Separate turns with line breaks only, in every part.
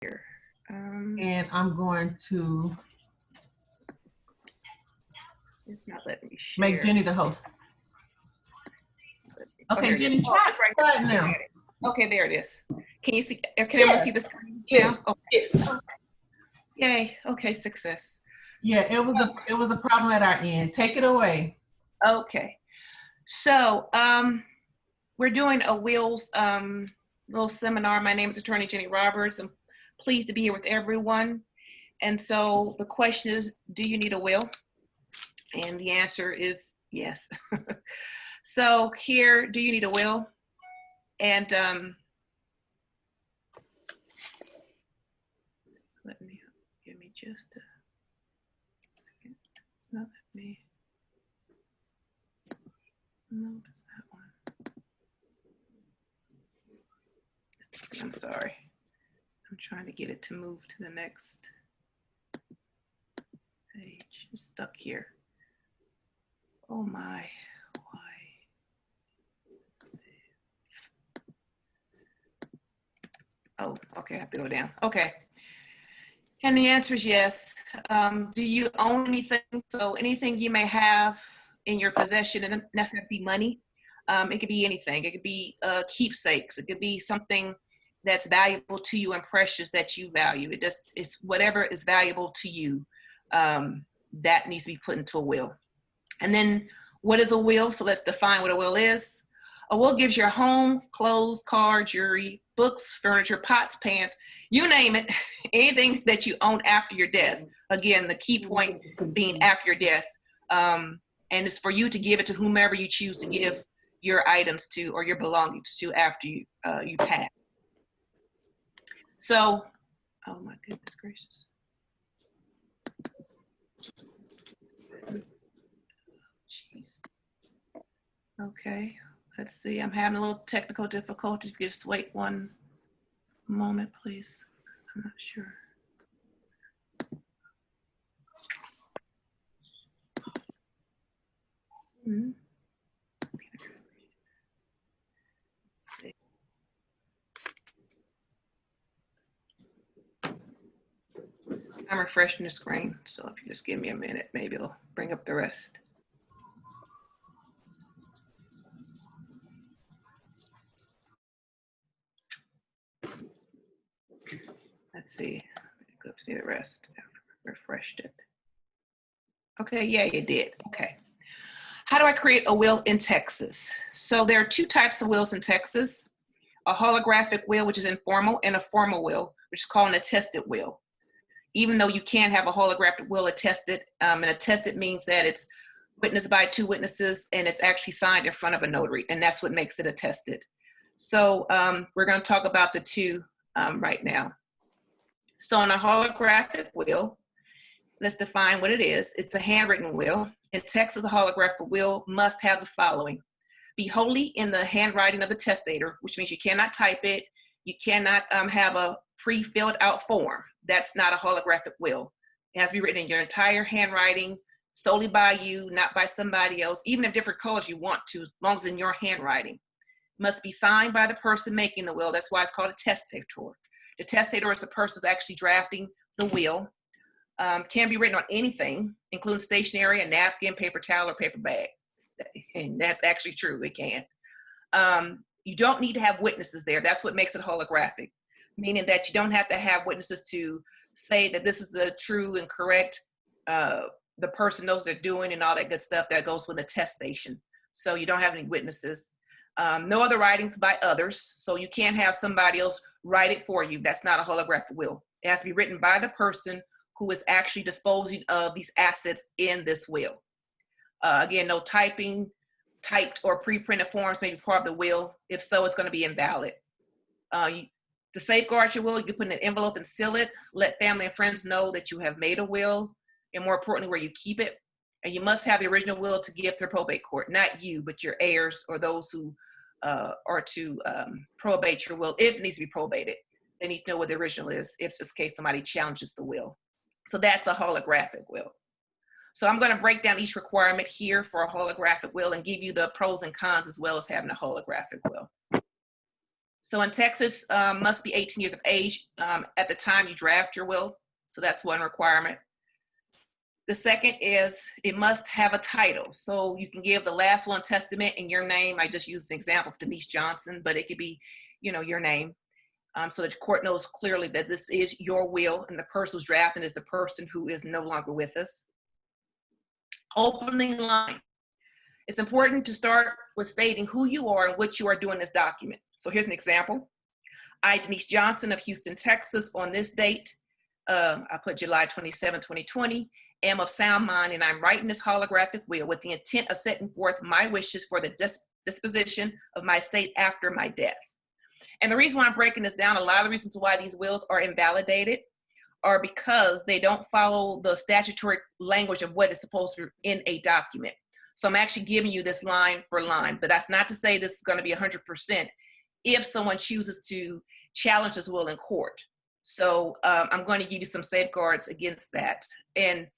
here.
And I'm going to
It's not letting me share.
make Jenny the host. Okay,
oh,
Jenny, try it now.
Okay, there it is. Can you see? Can everyone see the screen?
Yes.
Okay.
Yes.
Yay. Okay, success.
Yeah, it was a problem at our end. Take it away.
Okay. So we're doing a wills little seminar. My name is Attorney Jennie Roberts. I'm pleased to be here with everyone. And so the question is, do you need a will? And the answer is yes. So here, do you need a will? And give me just a second. It's not let me. No, it's that one. I'm sorry. I'm trying to get it to move to the next page. It's stuck here. Oh my, why? Oh, okay, I have to go down. Okay. And the answer is yes. Do you own anything? So anything you may have in your possession, and that's not be money. It could be anything. It could be keepsakes. It could be something that's valuable to you and precious that you value. It's whatever is valuable to you that needs to be put into a will. And then what is a will? So let's define what a will is. A will gives your home, clothes, car, jewelry, books, furniture, pots, pants, you name it, anything that you own after your death. Again, the key point being after your death. And it's for you to give it to whomever you choose to give your items to or your belongings to after you pass. So, oh my goodness gracious. Jeez. Okay, let's see. I'm having a little technical difficulties. Just wait one moment, please. I'm not sure. Mm-hmm. I'm refreshing the screen, so if you just give me a minute, maybe it'll bring up the rest. Let's see. Go to the rest. Refreshed it. Okay, yeah, you did. Okay. How do I create a will in Texas? So there are two types of wills in Texas: a holographic will, which is informal, and a formal will, which is called an attested will. Even though you can have a holographic will attested, and attested means that it's witnessed by two witnesses and it's actually signed in front of a notary, and that's what makes it attested. So we're going to talk about the two right now. So in a holographic will, let's define what it is. It's a handwritten will. In Texas, a holographic will must have the following: be wholly in the handwriting of the testator, which means you cannot type it. You cannot have a pre-filled out form. That's not a holographic will. It has to be written in your entire handwriting, solely by you, not by somebody else, even if different colors you want to, as long as in your handwriting. It must be signed by the person making the will. That's why it's called a testator. The testator is the person who's actually drafting the will. Can be written on anything, including stationery, a napkin, paper towel, or paper bag. And that's actually true, it can. You don't need to have witnesses there. That's what makes it holographic, meaning that you don't have to have witnesses to say that this is the true and correct, the person knows they're doing and all that good stuff that goes with attestation. So you don't have any witnesses. No other writings by others. So you can't have somebody else write it for you. That's not a holographic will. It has to be written by the person who is actually disposing of these assets in this will. Again, no typing, typed or pre-printed forms may be part of the will. If so, it's going to be invalid. To safeguard your will, you can put in an envelope and seal it. Let family and friends know that you have made a will, and more importantly, where you keep it. And you must have the original will to give to the probate court, not you, but your heirs or those who are to probate your will. If it needs to be probated, they need to know what the original is, if it's case somebody challenges the will. So that's a holographic will. So I'm going to break down each requirement here for a holographic will and give you the pros and cons as well as having a holographic will. So in Texas, must be 18 years of age at the time you draft your will. So that's one requirement. The second is it must have a title. So you can give the last will and testament in your name. I just used an example of Denise Johnson, but it could be, your name. So that the court knows clearly that this is your will and the person who's drafting is the person who is no longer with us. Opening line. It's important to start with stating who you are and what you are doing in this document. So here's an example. I, Denise Johnson of Houston, Texas, on this date, I put July 27, 2020, am of sound mind, and I'm writing this holographic will with the intent of setting forth my wishes for the disposition of my estate after my death. And the reason why I'm breaking this down, a lot of the reasons why these wills are invalidated are because they don't follow the statutory language of what is supposed to be in a document. So I'm actually giving you this line for line, but that's not to say this is going to be 100% if someone chooses to challenge this will in court. So I'm going to give you some safeguards against that and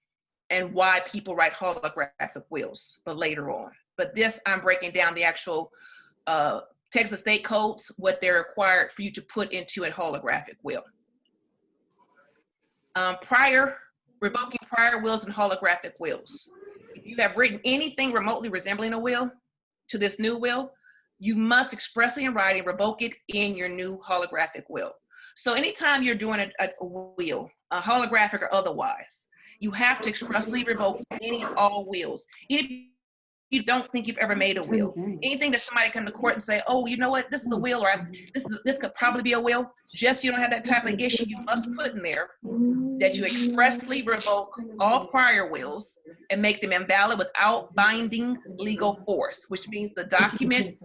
why people write holographic wills, but later on. But this, I'm breaking down the actual Texas state codes, what they're required for you to put into a holographic will. Revoking prior wills and holographic wills. If you have written anything remotely resembling a will to this new will, you must expressly in writing revoke it in your new holographic will. So anytime you're doing a will, a holographic or otherwise, you have to expressly revoke any and all wills. Even if you don't think you've ever made a will, anything that somebody come to court and say, oh, you know what, this is a will, or this could probably be a will, just you don't have that type of issue, you must put in there that you expressly revoke all prior wills and make them invalid without binding legal force, which means the document,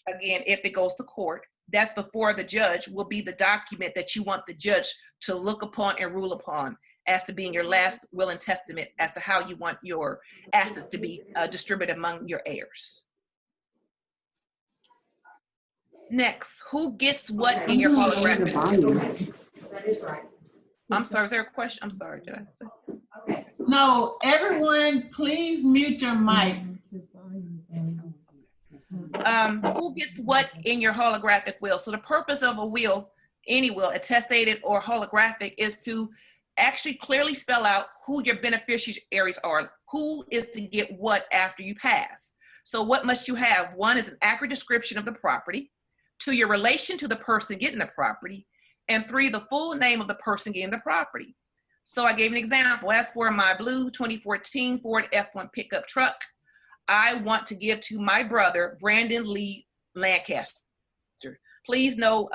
again, if it goes to court, that's before the judge, will be the document that you want the judge to look upon and rule upon as to being your last will and testament as to how you want your assets to be distributed among your heirs. Next, who gets what in your holographic will? I'm sorry, is there a question? I'm sorry, did I say?
No, everyone, please mute your mic.
Who gets what in your holographic will? So the purpose of a will, any will, attestated or holographic, is to actually clearly spell out who your beneficiaries are, who is to get what after you pass. So what must you have? One is an accurate description of the property, two, your relation to the person getting the property, and three, the full name of the person getting the property. So I gave an example. As for my blue 2014 Ford F1 pickup truck, I want to give to my brother, Brandon Lee Lancaster. Please no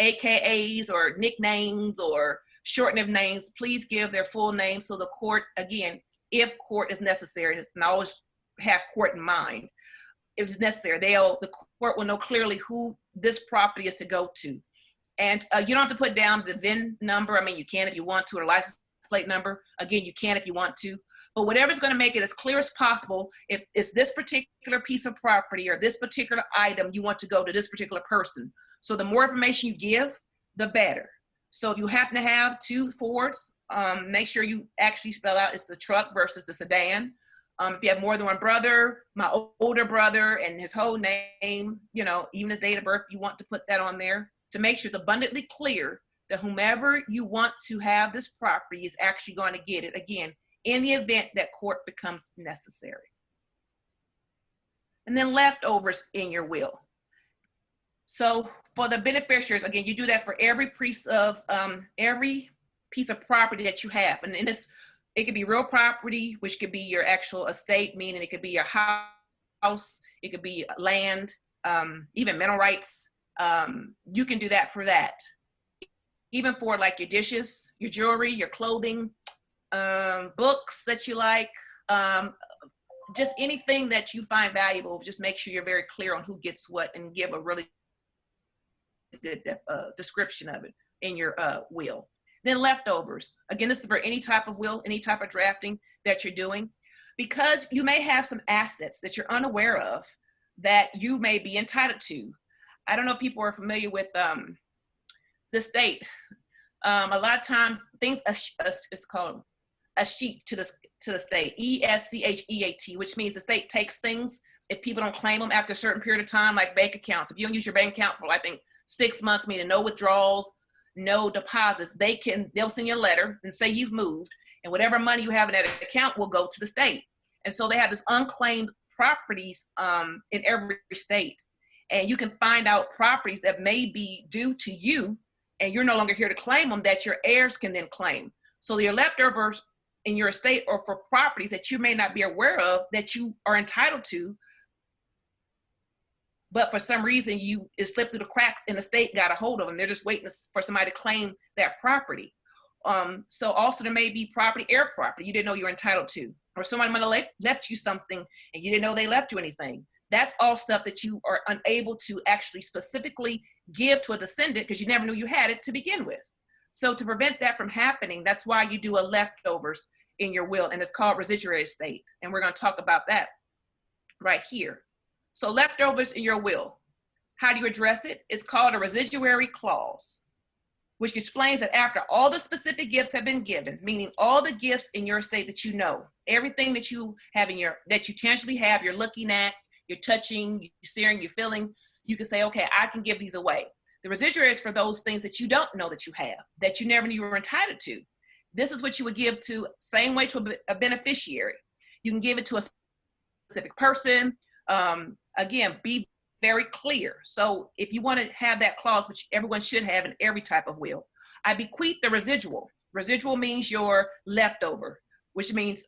AKAs or nicknames or shortening of names. Please give their full name so the court, again, if court is necessary, and always have court in mind. If it's necessary, the court will know clearly who this property is to go to. And you don't have to put down the VIN number. I mean, you can if you want to, or license plate number. Again, you can if you want to. But whatever's going to make it as clear as possible, if it's this particular piece of property or this particular item, you want to go to this particular person. So the more information you give, the better. So if you happen to have two Fords, make sure you actually spell out it's the truck versus the sedan. If you have more than one brother, my older brother and his whole name, even his date of birth, you want to put that on there to make sure it's abundantly clear that whomever you want to have this property is actually going to get it, again, in the event that court becomes necessary. And then leftovers in your will. So for the beneficiaries, again, you do that for every piece of property that you have. And in this, it could be real property, which could be your actual estate, meaning it could be your house, it could be land, even mineral rights. You can do that for that. Even for like your dishes, your jewelry, your clothing, books that you like, just anything that you find valuable, just make sure you're very clear on who gets what and give a really good description of it in your will. Then leftovers. Again, this is for any type of will, any type of drafting that you're doing, because you may have some assets that you're unaware of that you may be entitled to. I don't know if people are familiar with the state. A lot of times things, it's called a sheet to the state, ESCHEAT, which means the state takes things if people don't claim them after a certain period of time, like bank accounts. If you don't use your bank account for, I think, 6 months, meaning no withdrawals, no deposits, they'll send you a letter and say you've moved, and whatever money you have in that account will go to the state. And so they have this unclaimed properties in every state. And you can find out properties that may be due to you and you're no longer here to claim them, that your heirs can then claim. So your leftovers in your estate are for properties that you may not be aware of that you are entitled to, but for some reason it slipped through the cracks and the state got a hold of them. They're just waiting for somebody to claim that property. So also there may be heir property you didn't know you were entitled to, or somebody might have left you something and you didn't know they left you anything. That's all stuff that you are unable to actually specifically give to a descendant because you never knew you had it to begin with. So to prevent that from happening, that's why you do a leftovers in your will, and it's called residuary estate. And we're going to talk about that right here. So leftovers in your will, how do you address it? It's called a residuary clause, which explains that after all the specific gifts have been given, meaning all the gifts in your estate that you know, everything that you have that you tangibly have, you're looking at, you're touching, you're seeing, you're feeling, you can say, okay, I can give these away. The residuary is for those things that you don't know that you have, that you never knew you were entitled to. This is what you would give to, same way to a beneficiary. You can give it to a specific person. Again, be very clear. So if you want to have that clause, which everyone should have in every type of will, I bequeath the residual. Residual means your leftover, which means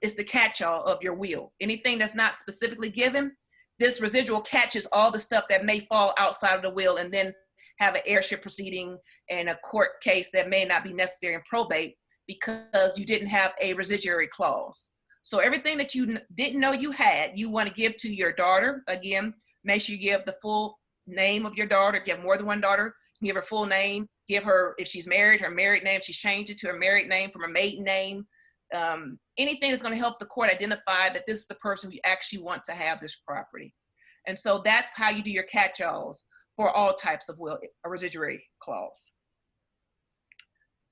it's the catch-all of your will. Anything that's not specifically given, this residual catches all the stuff that may fall outside of the will and then have an heirship proceeding and a court case that may not be necessary in probate because you didn't have a residuary clause. So everything that you didn't know you had, you want to give to your daughter. Again, make sure you give the full name of your daughter. If you have more than one daughter, give her full name. Give her, if she's married, her married name. She's changed it to her married name from her maiden name. Anything that's going to help the court identify that this is the person who actually want to have this property. And so that's how you do your catch-alls for all types of will, a residuary clause.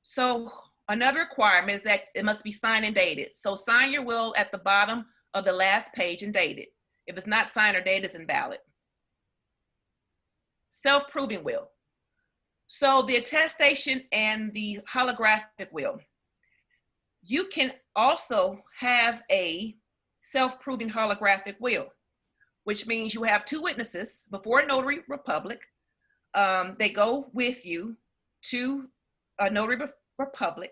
So another requirement is that it must be signed and dated. So sign your will at the bottom of the last page and date it. If it's not signed or dated, it's invalid. Self-proving will. So the attestation and the holographic will. You can also have a self-proving holographic will, which means you have two witnesses before a notary republic. They go with you to a notary republic,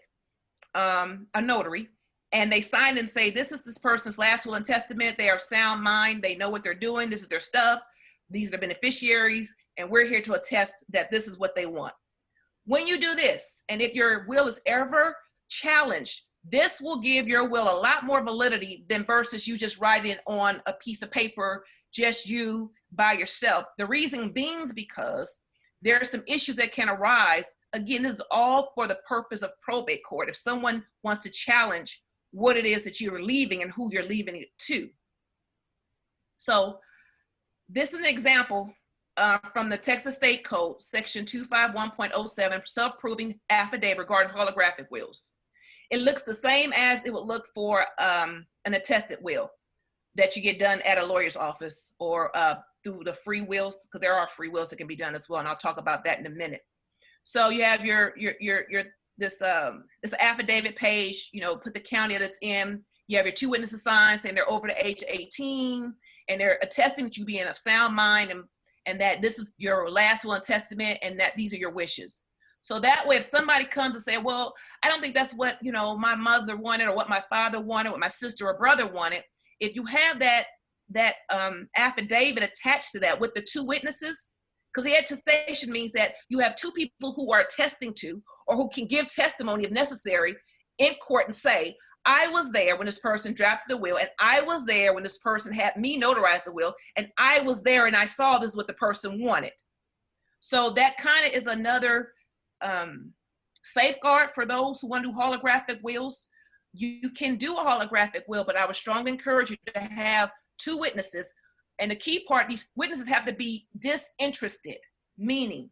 a notary, and they sign and say, this is this person's last will and testament. They are of sound mind. They know what they're doing. This is their stuff. These are the beneficiaries, and we're here to attest that this is what they want. When you do this, and if your will is ever challenged, this will give your will a lot more validity than versus you just writing it on a piece of paper, just you by yourself. The reason being is because there are some issues that can arise. Again, this is all for the purpose of probate court. If someone wants to challenge what it is that you're leaving and who you're leaving it to. So this is an example from the Texas State Code, section 251.07, self-proving affidavit regarding holographic wills. It looks the same as it would look for an attested will that you get done at a lawyer's office or through the free wills, because there are free wills that can be done as well, and I'll talk about that in a minute. So you have this affidavit page, put the county that it's in. You have your two witnesses signed saying they're over the age of 18, and they're attesting that you be in a sound mind and that this is your last will and testament and that these are your wishes. So that way, if somebody comes and say, well, I don't think that's what, my mother wanted or what my father wanted, what my sister or brother wanted, if you have that affidavit attached to that with the two witnesses, because the attestation means that you have two people who are attesting to or who can give testimony if necessary in court and say, I was there when this person drafted the will, and I was there when this person had me notarize the will, and I was there and I saw this is what the person wanted. So that kind of is another safeguard for those who want to do holographic wills. You can do a holographic will, but I would strongly encourage you to have two witnesses. And the key part, these witnesses have to be disinterested, meaning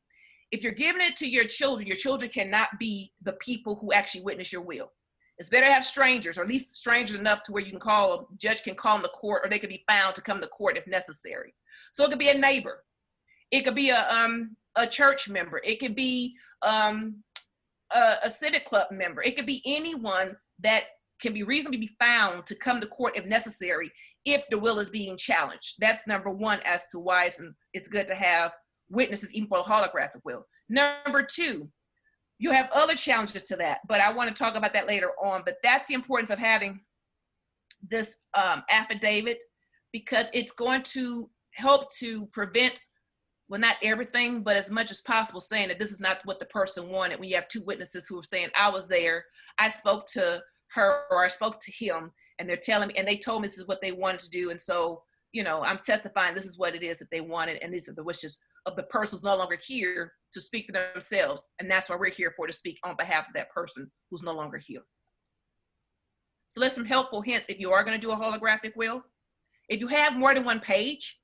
if you're giving it to your children cannot be the people who actually witness your will. It's better to have strangers, or at least strangers enough to where you can call, a judge can call them to court, or they could be found to come to court if necessary. So it could be a neighbor. It could be a a church member. It could be a civic club member. It could be anyone that can be reasonably be found to come to court if necessary, if the will is being challenged. That's number one as to why it's good to have witnesses even for a holographic will. Number two, you have other challenges to that, but I want to talk about that later on. But that's the importance of having this affidavit, because it's going to help to prevent, well, not everything, but as much as possible, saying that this is not what the person wanted. When you have two witnesses who are saying, I was there, I spoke to her, or I spoke to him, and they're telling me, and they told me this is what they wanted to do. And so, I'm testifying this is what it is that they wanted, and these are the wishes of the person who's no longer here to speak for themselves. And that's why we're here for, to speak on behalf of that person who's no longer here. So there's some helpful hints if you are going to do a holographic will. If you have more than one page,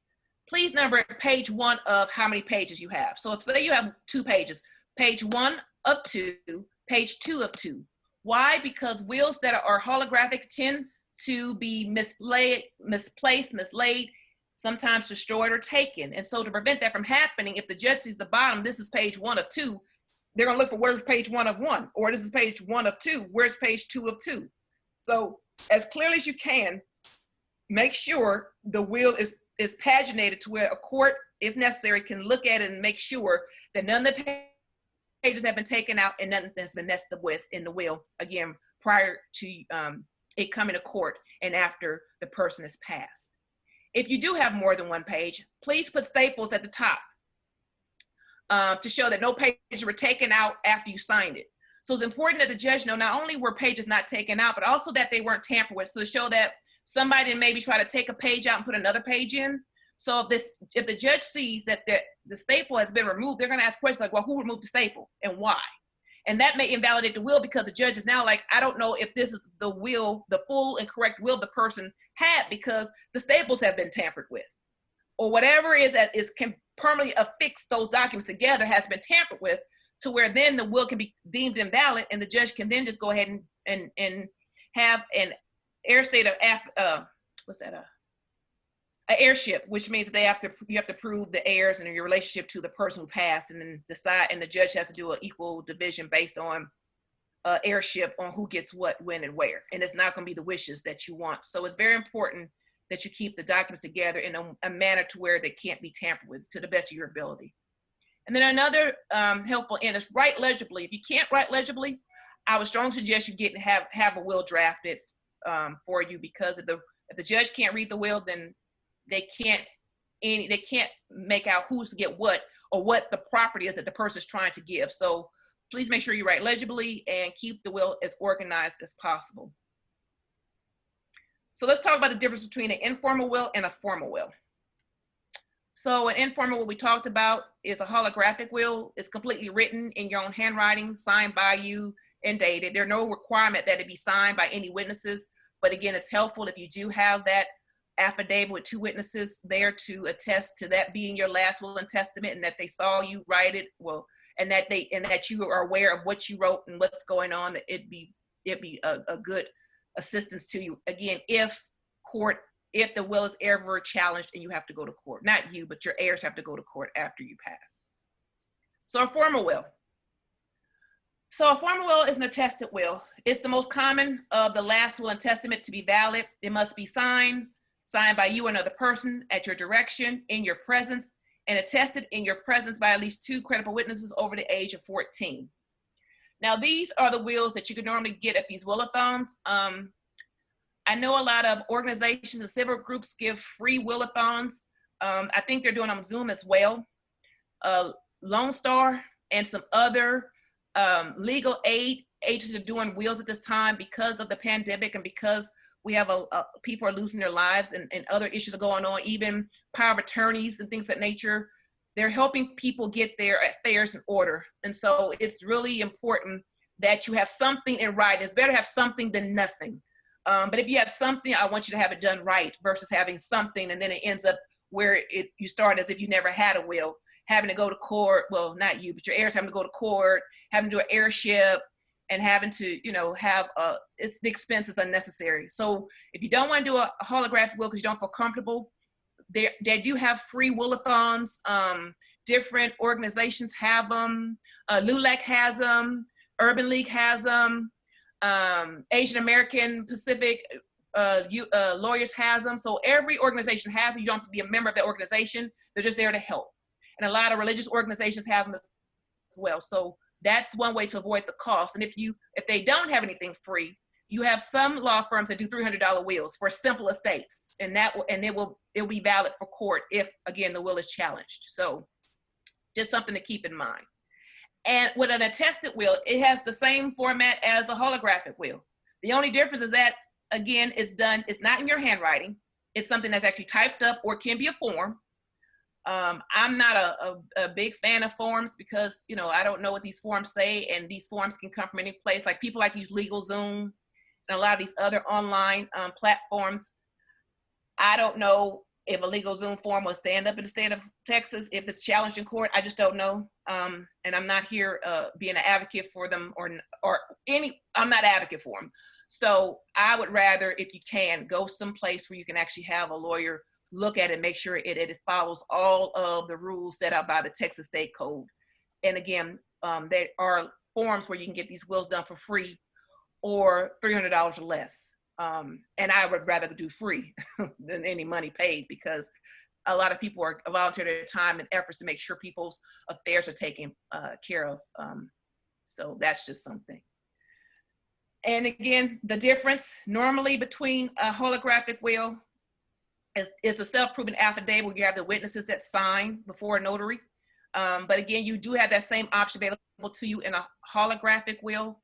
please number page 1 of how many pages you have. So if say you have 2 pages, page 1 of 2, page 2 of 2. Why? Because wills that are holographic tend to be misplaced, mislaid, sometimes destroyed or taken. And so to prevent that from happening, if the judge sees the bottom, this is page 1 of 2, they're going to look for where's page 1 of 1, or this is page 1 of 2, where's page 2 of 2. So as clearly as you can, make sure the will is paginated to where a court, if necessary, can look at it and make sure that none of the pages have been taken out and nothing has been messed up with in the will, again, prior to it coming to court and after the person is passed. If you do have more than one page, please put staples at the top to show that no pages were taken out after you signed it. So it's important that the judge know not only were pages not taken out, but also that they weren't tampered with. So to show that somebody didn't maybe try to take a page out and put another page in. So if the judge sees that the staple has been removed, they're going to ask questions like, well, who removed the staple and why? And that may invalidate the will, because the judge is now like, I don't know if this is the will, the full and correct will the person had, because the staples have been tampered with, or whatever is that can permanently affix those documents together has been tampered with, to where then the will can be deemed invalid, and the judge can then just go ahead and have an air state of an heirship, which means that you have to prove the heirs and your relationship to the person who passed, and then decide, and the judge has to do an equal division based on heirship on who gets what, when, and where. And it's not going to be the wishes that you want. So it's very important that you keep the documents together in a manner to where they can't be tampered with, to the best of your ability. And then another helpful end is write legibly. If you can't write legibly, I would strongly suggest you have a will drafted for you, because if the judge can't read the will, then they can't make out who's to get what, or what the property is that the person is trying to give. So please make sure you write legibly and keep the will as organized as possible. So let's talk about the difference between an informal will and a formal will. So an informal will we talked about is a holographic will. It's completely written in your own handwriting, signed by you and dated. There's no requirement that it be signed by any witnesses. But again, it's helpful if you do have that affidavit with 2 witnesses there to attest to that being your last will and testament, and that they saw you write it, well, and that you are aware of what you wrote and what's going on, that it'd be a good assistance to you. Again, if the will is ever challenged and you have to go to court, not you, but your heirs have to go to court after you pass. So a formal will. So a formal will is an attested will. It's the most common of the last will and testament to be valid. It must be signed by you or another person at your direction, in your presence, and attested in your presence by at least 2 credible witnesses over the age of 14. Now, these are the wills that you can normally get at these will-a-thons. I know a lot of organizations and civil groups give free will-a-thons. I think they're doing on Zoom as well. Lone Star and some other legal aid agencies are doing wills at this time because of the pandemic, and because we have people are losing their lives, and other issues are going on, even power of attorneys and things of that nature. They're helping people get their affairs in order. And so it's really important that you have something in writing. It's better to have something than nothing. But if you have something, I want you to have it done right, versus having something and then it ends up where you start as if you never had a will, having to go to court. Well, not you, but your heirs having to go to court, having to do an heirship, and having to, have the expense is unnecessary. So if you don't want to do a holographic will because you don't feel comfortable, they do have free will-a-thons. different organizations have them. LULAC has them. Urban League has them. Asian American Pacific Lawyers has them. So every organization has them. You don't have to be a member of that organization. They're just there to help. And a lot of religious organizations have them as well. So that's one way to avoid the cost. And if they don't have anything free, you have some law firms that do $300 wills for simple estates, and it will be valid for court if, again, the will is challenged. So just something to keep in mind. And with an attested will, it has the same format as a holographic will. The only difference is that, again, it's not in your handwriting. It's something that's actually typed up or can be a form. I'm not a big fan of forms because, I don't know what these forms say, and these forms can come from any place. Like people like to use LegalZoom and a lot of these other online platforms. I don't know if a LegalZoom form will stand up in the state of Texas if it's challenged in court. I just don't know. And I'm not here being an advocate for them I'm not an advocate for them. So I would rather, if you can, go someplace where you can actually have a lawyer look at it, make sure it follows all of the rules set out by the Texas State Code. And again, there are forms where you can get these wills done for free or $300 or less. And I would rather do free than any money paid, because a lot of people are volunteering their time and efforts to make sure people's affairs are taken care of. So that's just something. And again, the difference normally between a holographic will is the self-proven affidavit where you have the witnesses that sign before a notary. But again, you do have that same option available to you in a holographic will.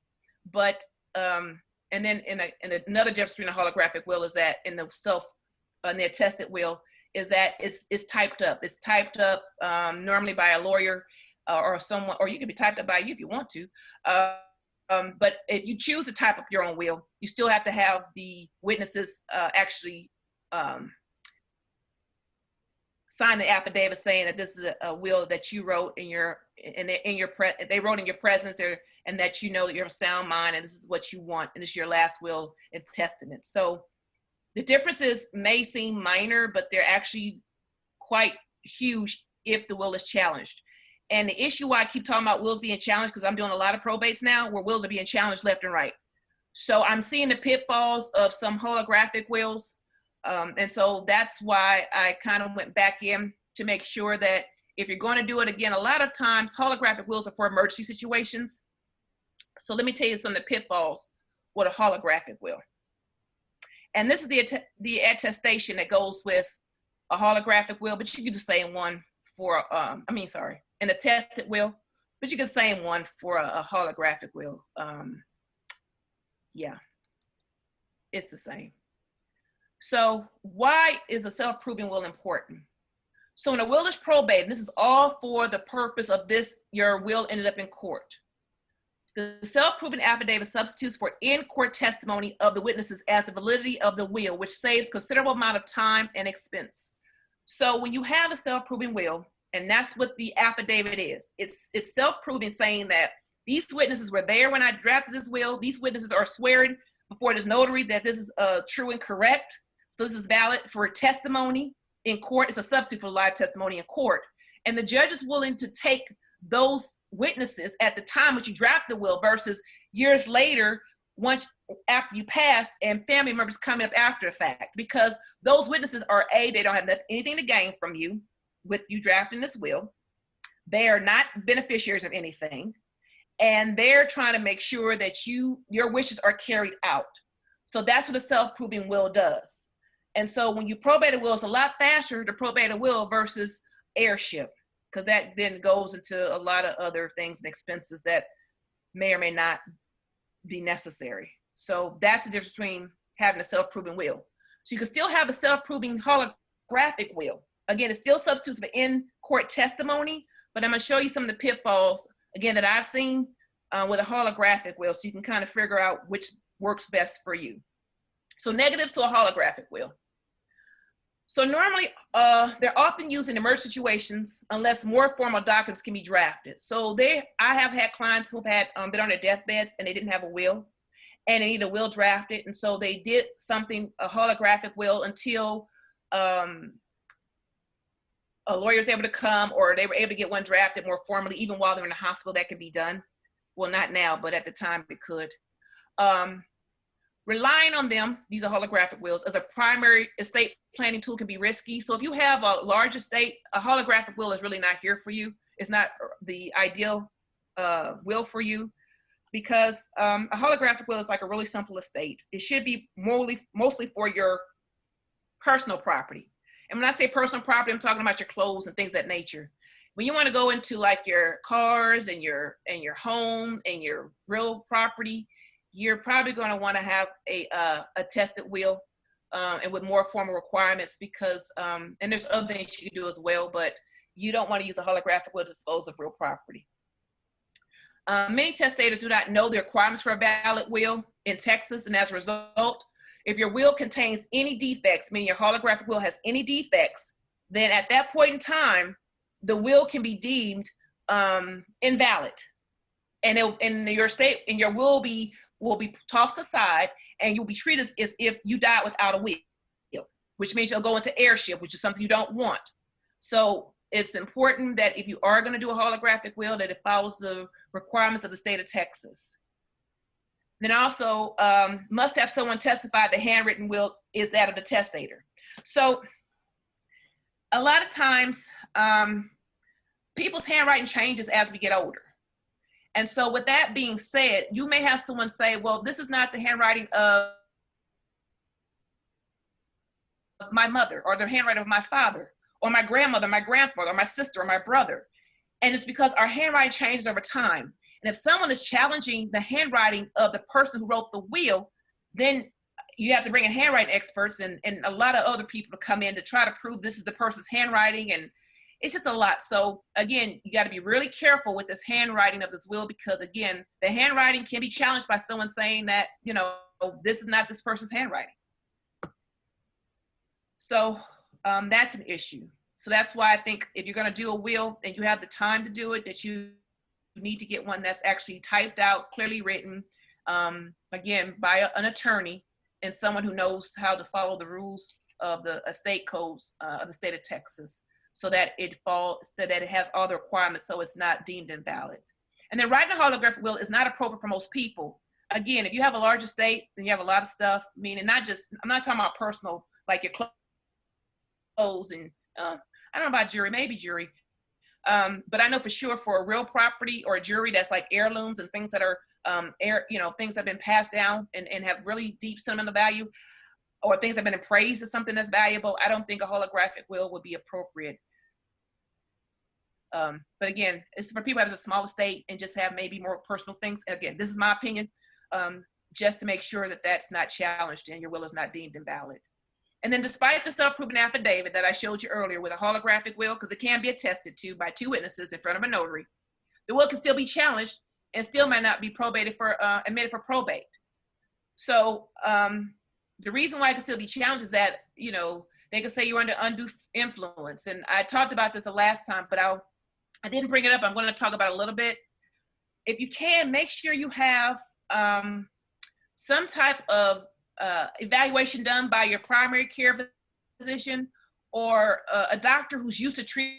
But and then another difference between a holographic will is that in the attested will is that it's typed up. It's typed up normally by a lawyer or someone, or you can be typed up by you if you want to. But if you choose to type up your own will, you still have to have the witnesses actually sign the affidavit saying that this is a will that you wrote they wrote in your presence there, and that you know that you're of sound mind and this is what you want, and this is your last will and testament. So the differences may seem minor, but they're actually quite huge if the will is challenged. And the issue why I keep talking about wills being challenged, because I'm doing a lot of probates now where wills are being challenged left and right. So I'm seeing the pitfalls of some holographic wills. And so that's why I kind of went back in to make sure that if you're going to do it again, a lot of times holographic wills are for emergency situations. So let me tell you some of the pitfalls with a holographic will. And this is the attestation that goes with a holographic will, but you can do the same one for, an attested will, but you can same one for a holographic will. Yeah, it's the same. So why is a self-proving will important? So when a will is probated, this is all for the purpose of your will ended up in court. The self-proven affidavit substitutes for in-court testimony of the witnesses as the validity of the will, which saves considerable amount of time and expense. So when you have a self-proving will, and that's what the affidavit is, it's self-proving, saying that these witnesses were there when I drafted this will. These witnesses are swearing before this notary that this is true and correct. So this is valid for testimony in court. It's a substitute for live testimony in court. And the judge is willing to take those witnesses at the time when you draft the will versus years later, once after you pass, and family members coming up after the fact, because those witnesses are they don't have anything to gain from you with you drafting this will. They are not beneficiaries of anything. And they're trying to make sure that your wishes are carried out. So that's what a self-proving will does. And so when you probate a will, it's a lot faster to probate a will versus heirship, because that then goes into a lot of other things and expenses that may or may not be necessary. So that's the difference between having a self-proving will. So you can still have a self-proving holographic will. Again, it still substitutes for in-court testimony, but I'm going to show you some of the pitfalls, again, that I've seen with a holographic will, so you can kind of figure out which works best for you. So negatives to a holographic will. So normally, they're often used in emergency situations unless more formal documents can be drafted. So I have had clients who've had been on their deathbeds and they didn't have a will, and they need a will drafted, and so they did a holographic will until a a lawyer is able to come, or they were able to get one drafted more formally, even while they're in the hospital, that can be done. Well, not now, but at the time it could. Relying on them, these are holographic wills, as a primary estate planning tool can be risky. So if you have a large estate, a holographic will is really not here for you. It's not the ideal will for you, because a holographic will is like a really simple estate. It should be mostly for your personal property. And when I say personal property, I'm talking about your clothes and things of that nature. When you want to go into like your cars and your home and your real property, you're probably going to want to have a tested will, and with more formal requirements, because and there's other things you can do as well, but you don't want to use a holographic will to dispose of real property. Many testators do not know the requirements for a valid will in Texas, and as a result, if your will contains any defects, meaning your holographic will has any defects, then at that point in time, the will can be deemed invalid, and your will be tossed aside, and you'll be treated as if you died without a will, which means you'll go into heirship, which is something you don't want. So it's important that if you are going to do a holographic will, that it follows the requirements of the state of Texas. Then also must have someone testify the handwritten will is that of the testator. So a lot of times people's handwriting changes as we get older. And so with that being said, you may have someone say, well, this is not the handwriting of my mother, or the handwriting of my father, or my grandmother, my grandfather, or my sister, or my brother. And it's because our handwriting changes over time. And if someone is challenging the handwriting of the person who wrote the will, then you have to bring in handwriting experts and a lot of other people to come in to try to prove this is the person's handwriting. And it's just a lot. So again, you got to be really careful with this handwriting of this will, because again, the handwriting can be challenged by someone saying that, you know, this is not this person's handwriting. So that's an issue. So that's why I think if you're going to do a will and you have the time to do it, that you need to get one that's actually typed out, clearly written, again, by an attorney and someone who knows how to follow the rules of the estate codes of the state of Texas, so that it has all the requirements, so it's not deemed invalid. And then writing a holographic will is not appropriate for most people. Again, if you have a large estate and you have a lot of stuff, meaning not just, I'm not talking about personal, like your clothes and I don't know about jewelry, maybe jewelry. But I know for sure for a real property or a jewelry that's like heirlooms and things that are, things that have been passed down and have really deep sentimental value, or things that have been appraised as something that's valuable, I don't think a holographic will would be appropriate. But again, it's for people who have a small estate and just have maybe more personal things. Again, this is my opinion, just to make sure that that's not challenged and your will is not deemed invalid. And then despite the self-proven affidavit that I showed you earlier with a holographic will, because it can be attested to by 2 witnesses in front of a notary, the will can still be challenged and still might not be admitted for probate. So the reason why it can still be challenged is that, you know, they can say you're under undue influence. And I talked about this the last time, but I didn't bring it up. I'm going to talk about it a little bit. If you can, make sure you have some type of evaluation done by your primary care physician or a doctor who's used to treating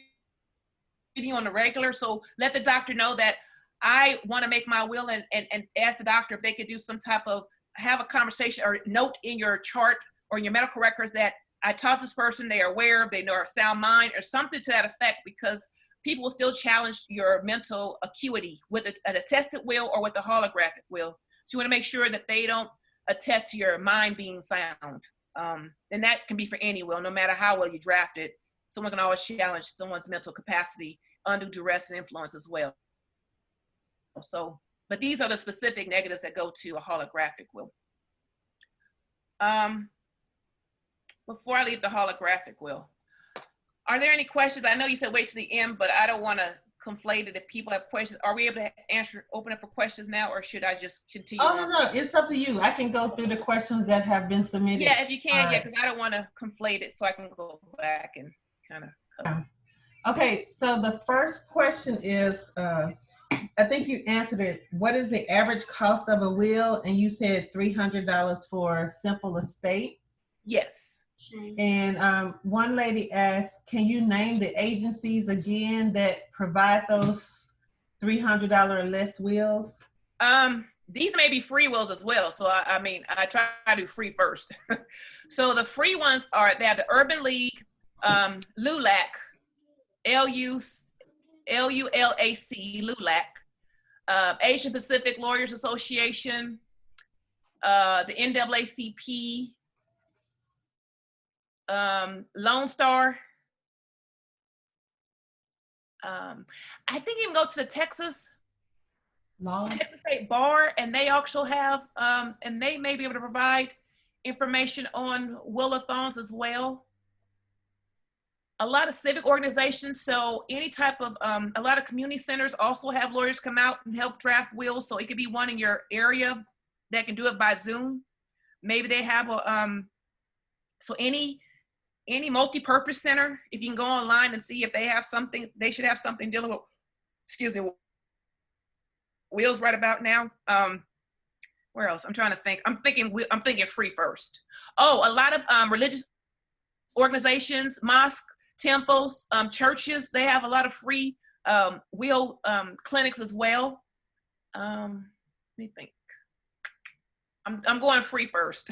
you on the regular. So let the doctor know that I want to make my will, and ask the doctor if they could do some type of, have a conversation or note in your chart or in your medical records that I taught this person, they are aware, they know our sound mind, or something to that effect, because people will still challenge your mental acuity with an attested will or with a holographic will. So you want to make sure that they don't attest to your mind being sound. And that can be for any will, no matter how well you draft it. Someone can always challenge someone's mental capacity under duress and influence as well. So, but these are the specific negatives that go to a holographic will. Before I leave the holographic will, are there any questions? I know you said wait to the end, but I don't want to conflate it. If people have questions, are we able to open up for questions now, or should I just continue?
Oh, no, it's up to you. I can go through the questions that have been submitted.
Yeah, if you can, yeah, because I don't want to conflate it, so I can go back and kind of cover.
Okay, so the first question is, I think you answered it. What is the average cost of a will? And you said $300 for simple estate.
Yes.
And one lady asked, can you name the agencies again that provide those $300 or less wills?
These may be free wills as well. So I mean, I try to do free first. So the free ones are, they have the Urban League, LULAC, LULAC, LULAC, Asian Pacific Lawyers Association, the NAACP, Lone Star. I think you can go to the Texas State Bar, and they also have, and they may be able to provide information on will-a-thons as well. A lot of civic organizations, so any type of, a lot of community centers also have lawyers come out and help draft wills. So it could be one in your area that can do it by Zoom. Maybe they have a, so any multi-purpose center, if you can go online and see if they have something, they should have something dealing with, excuse me, wills right about now. Where else? I'm trying to think. I'm thinking free first. Oh, a lot of religious organizations, mosques, temples, churches, they have a lot of free will clinics as well. Let me think. I'm going free first.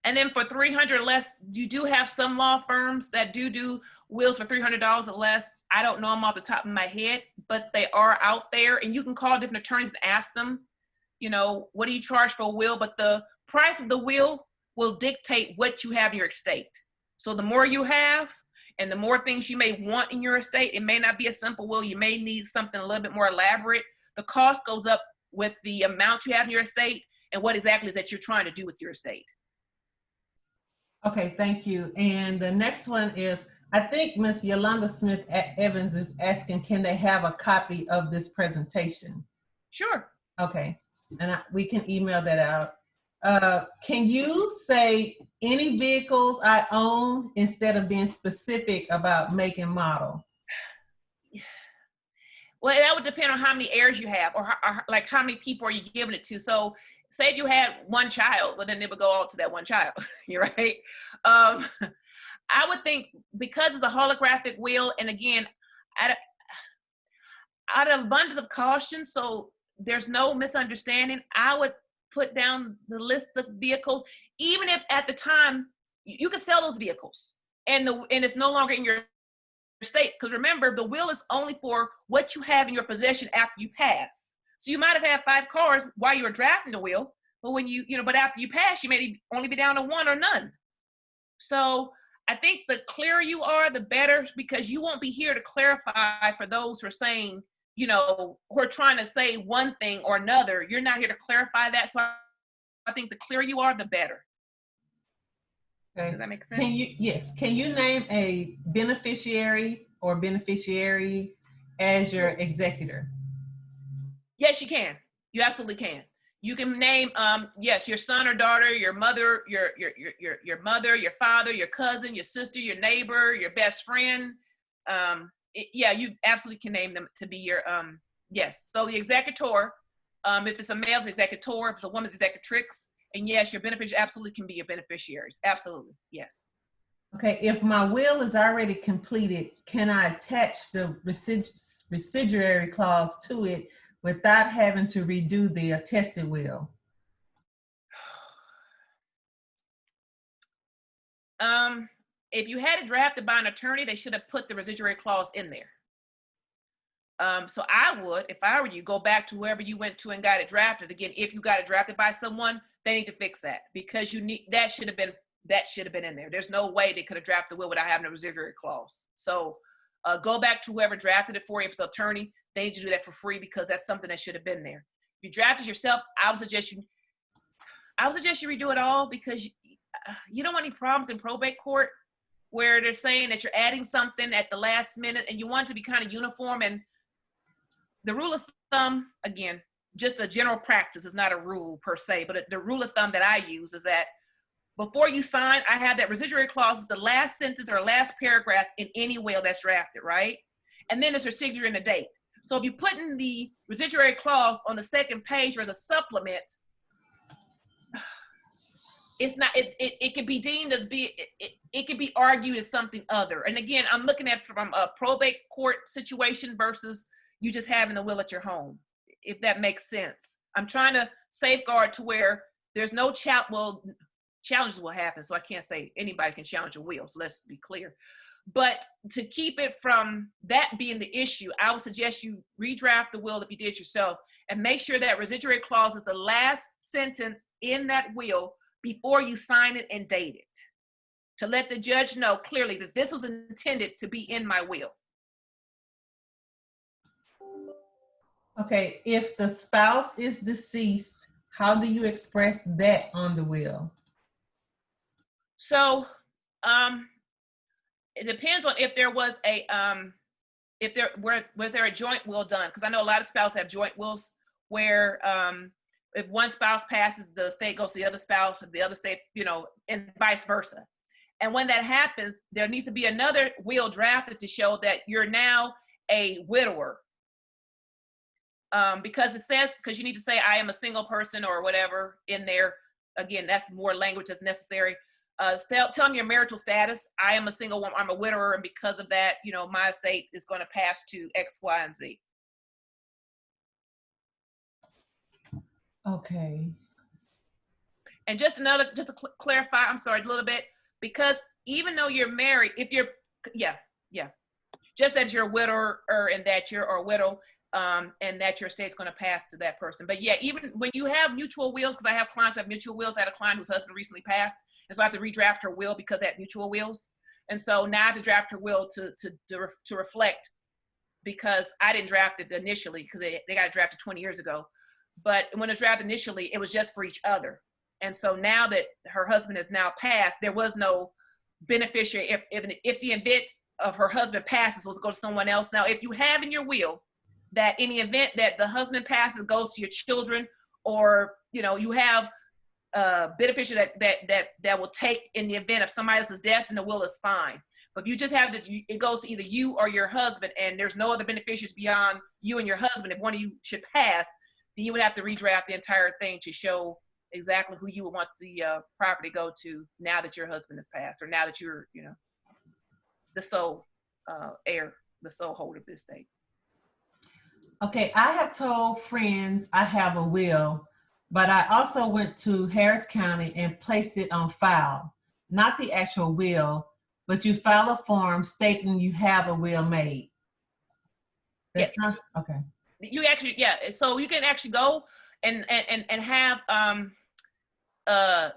And then for $300 less, you do have some law firms that do wills for $300 or less. I don't know them off the top of my head, but they are out there, and you can call different attorneys and ask them, you know, what do you charge for a will? But the price of the will dictate what you have in your estate. So the more you have and the more things you may want in your estate, it may not be a simple will. You may need something a little bit more elaborate. The cost goes up with the amount you have in your estate and what exactly is that you're trying to do with your estate.
Okay, thank you. And the next one is, I think Miss Yolanda Smith Evans is asking, can they have a copy of this presentation?
Sure.
Okay, and we can email that out. Can you say any vehicles I own instead of being specific about make and model?
Well, that would depend on how many heirs you have, or like how many people are you giving it to. So say if you had one child, well, then it would go all to that one child. You're right. I would think, because it's a holographic will, and again, out of abundance of caution, so there's no misunderstanding, I would put down the list of vehicles, even if at the time you could sell those vehicles and it's no longer in your estate. Because remember, the will is only for what you have in your possession after you pass. So you might have had 5 cars while you were drafting the will, but when but after you pass, you may only be down to 1 or none. So I think the clearer you are, the better, because you won't be here to clarify for those who are saying, who are trying to say one thing or another. You're not here to clarify that. So I think the clearer you are, the better. Okay. Does that make sense?
Yes. Can you name a beneficiary or beneficiaries as your executor?
Yes, you can. You absolutely can. You can name, yes, your son or daughter, your mother, your mother, your father, your cousin, your sister, your neighbor, your best friend. Yeah, you absolutely can name them to be your, yes. So the executor, if it's a male's executor, if it's a woman's executrix, and yes, your beneficiary absolutely can be your beneficiaries. Absolutely, yes.
Okay, if my will is already completed, can I attach the residuary clause to it without having to redo the attested will?
If you had it drafted by an attorney, they should have put the residuary clause in there. So I would, if I were you, go back to whoever you went to and got it drafted. Again, if you got it drafted by someone, they need to fix that, because that should have been in there. There's no way they could have drafted the will without having a residuary clause. So go back to whoever drafted it for you. If it's an attorney, they need to do that for free, because that's something that should have been there. If you drafted yourself, I would suggest you redo it all, because you don't want any problems in probate court where they're saying that you're adding something at the last minute, and you want it to be kind of uniform. And the rule of thumb, again, just a general practice, is not a rule per se, but the rule of thumb that I use is that before you sign, I have that residuary clause is the last sentence or last paragraph in any will that's drafted, right? And then there's your signature and the date. So if you put in the residuary clause on the second page or as a supplement, it's not, it can be deemed as it can be argued as something other. And again, I'm looking at from a probate court situation versus you just having a will at your home, if that makes sense. I'm trying to safeguard to where there's no challenges will happen. So I can't say anybody can challenge a will. So let's be clear. But to keep it from that being the issue, I would suggest you redraft the will if you did it yourself and make sure that residuary clause is the last sentence in that will before you sign it and date it, to let the judge know clearly that this was intended to be in my will.
Okay, if the spouse is deceased, how do you express that on the will?
So it depends on if there was a was there a joint will done, because I know a lot of spouses have joint wills where if one spouse passes, the estate goes to the other spouse, and the other state, you know, and vice versa. And when that happens, there needs to be another will drafted to show that you're now a widower. Because you need to say, I am a single person or whatever in there. Again, that's more language that's necessary. Tell them your marital status. I am a single woman, I'm a widower, and because of that, you know, my estate is going to pass to X, Y, and Z.
Okay.
And just to clarify, I'm sorry, a little bit, because even though you're married, if you're, just that you're a widower and that you're a widow, and that your estate's going to pass to that person. But yeah, even when you have mutual wills, because I have clients who have mutual wills. I had a client whose husband recently passed, and so I have to redraft her will because they had mutual wills. And so now I have to draft her will to reflect, because I didn't draft it initially because they got it drafted 20 years ago. But when it was drafted initially, it was just for each other. And so now that her husband has now passed, there was no beneficiary if the event of her husband passes was to go to someone else. Now, if you have in your will that in the event that the husband passes goes to your children, or you know you have a beneficiary that will take in the event of somebody else's death, and the will is fine. But if you just have it goes to either you or your husband, and there's no other beneficiaries beyond you and your husband. If one of you should pass, then you would have to redraft the entire thing to show exactly who you would want the property to go to now that your husband has passed, or now that you're, you know, the sole heir, the sole holder of the estate.
Okay, I have told friends I have a will, but I also went to Harris County and placed it on file. Not the actual will, but you file a form stating you have a will made. That's
Yes.
Okay.
You actually, yeah. So you can actually go and have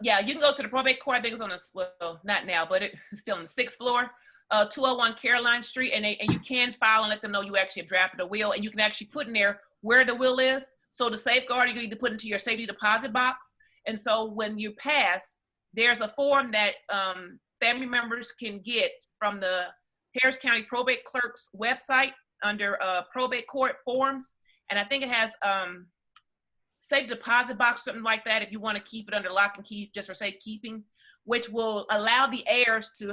you can go to the probate court. I think it's on well, not now, but it's still on the 6th floor, 201 Caroline Street, and you can file and let them know you actually have drafted a will, and you can actually put in there where the will is. So to safeguard, you can either put into your safety deposit box. And so when you pass, there's a form that family members can get from the Harris County Probate Clerk's website under probate court forms. And I think it has safety deposit box, something like that, if you want to keep it under lock and key, just for safekeeping, which will allow the heirs to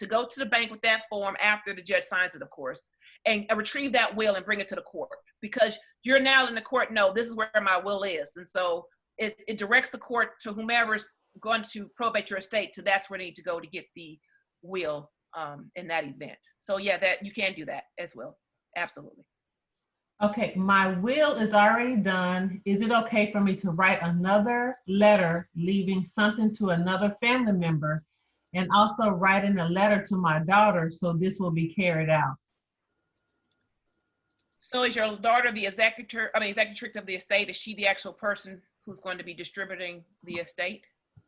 go to the bank with that form after the judge signs it, of course, and retrieve that will and bring it to the court, because you're now in the court, no, this is where my will is. And so it directs the court to whomever's going to probate your estate to that's where they need to go to get the will in that event. So yeah, that you can do that as well. Absolutely.
Okay, my will is already done. Is it okay for me to write another letter leaving something to another family member, and also writing a letter to my daughter so this will be carried out?
So is your daughter the executrix of the estate? Is she the actual person who's going to be distributing the estate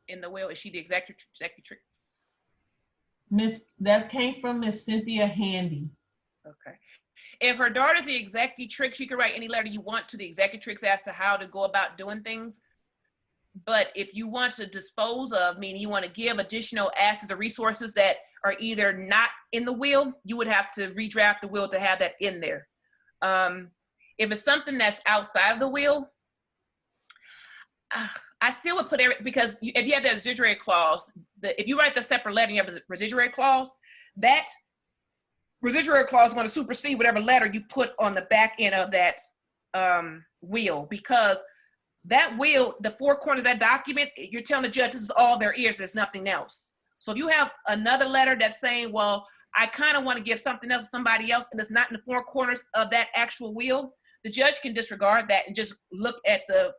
in the will? Is she the executrix?
That came from Miss Cynthia Handy.
Okay. If her daughter's the executrix, you can write any letter you want to the executrix as to how to go about doing things. But if you want to dispose of, meaning you want to give additional assets or resources that are either not in the will, you would have to redraft the will to have that in there. If it's something that's outside of the will, I still would put because if you have that residuary clause, if you write the separate letter and you have a residuary clause, that residuary clause is going to supersede whatever letter you put on the back end of that will, because that will, the four corners of that document, you're telling the judge this is all there is, there's nothing else. So if you have another letter that's saying, well, I kind of want to give something else to somebody else, and it's not in the four corners of that actual will, the judge can disregard that and just look at the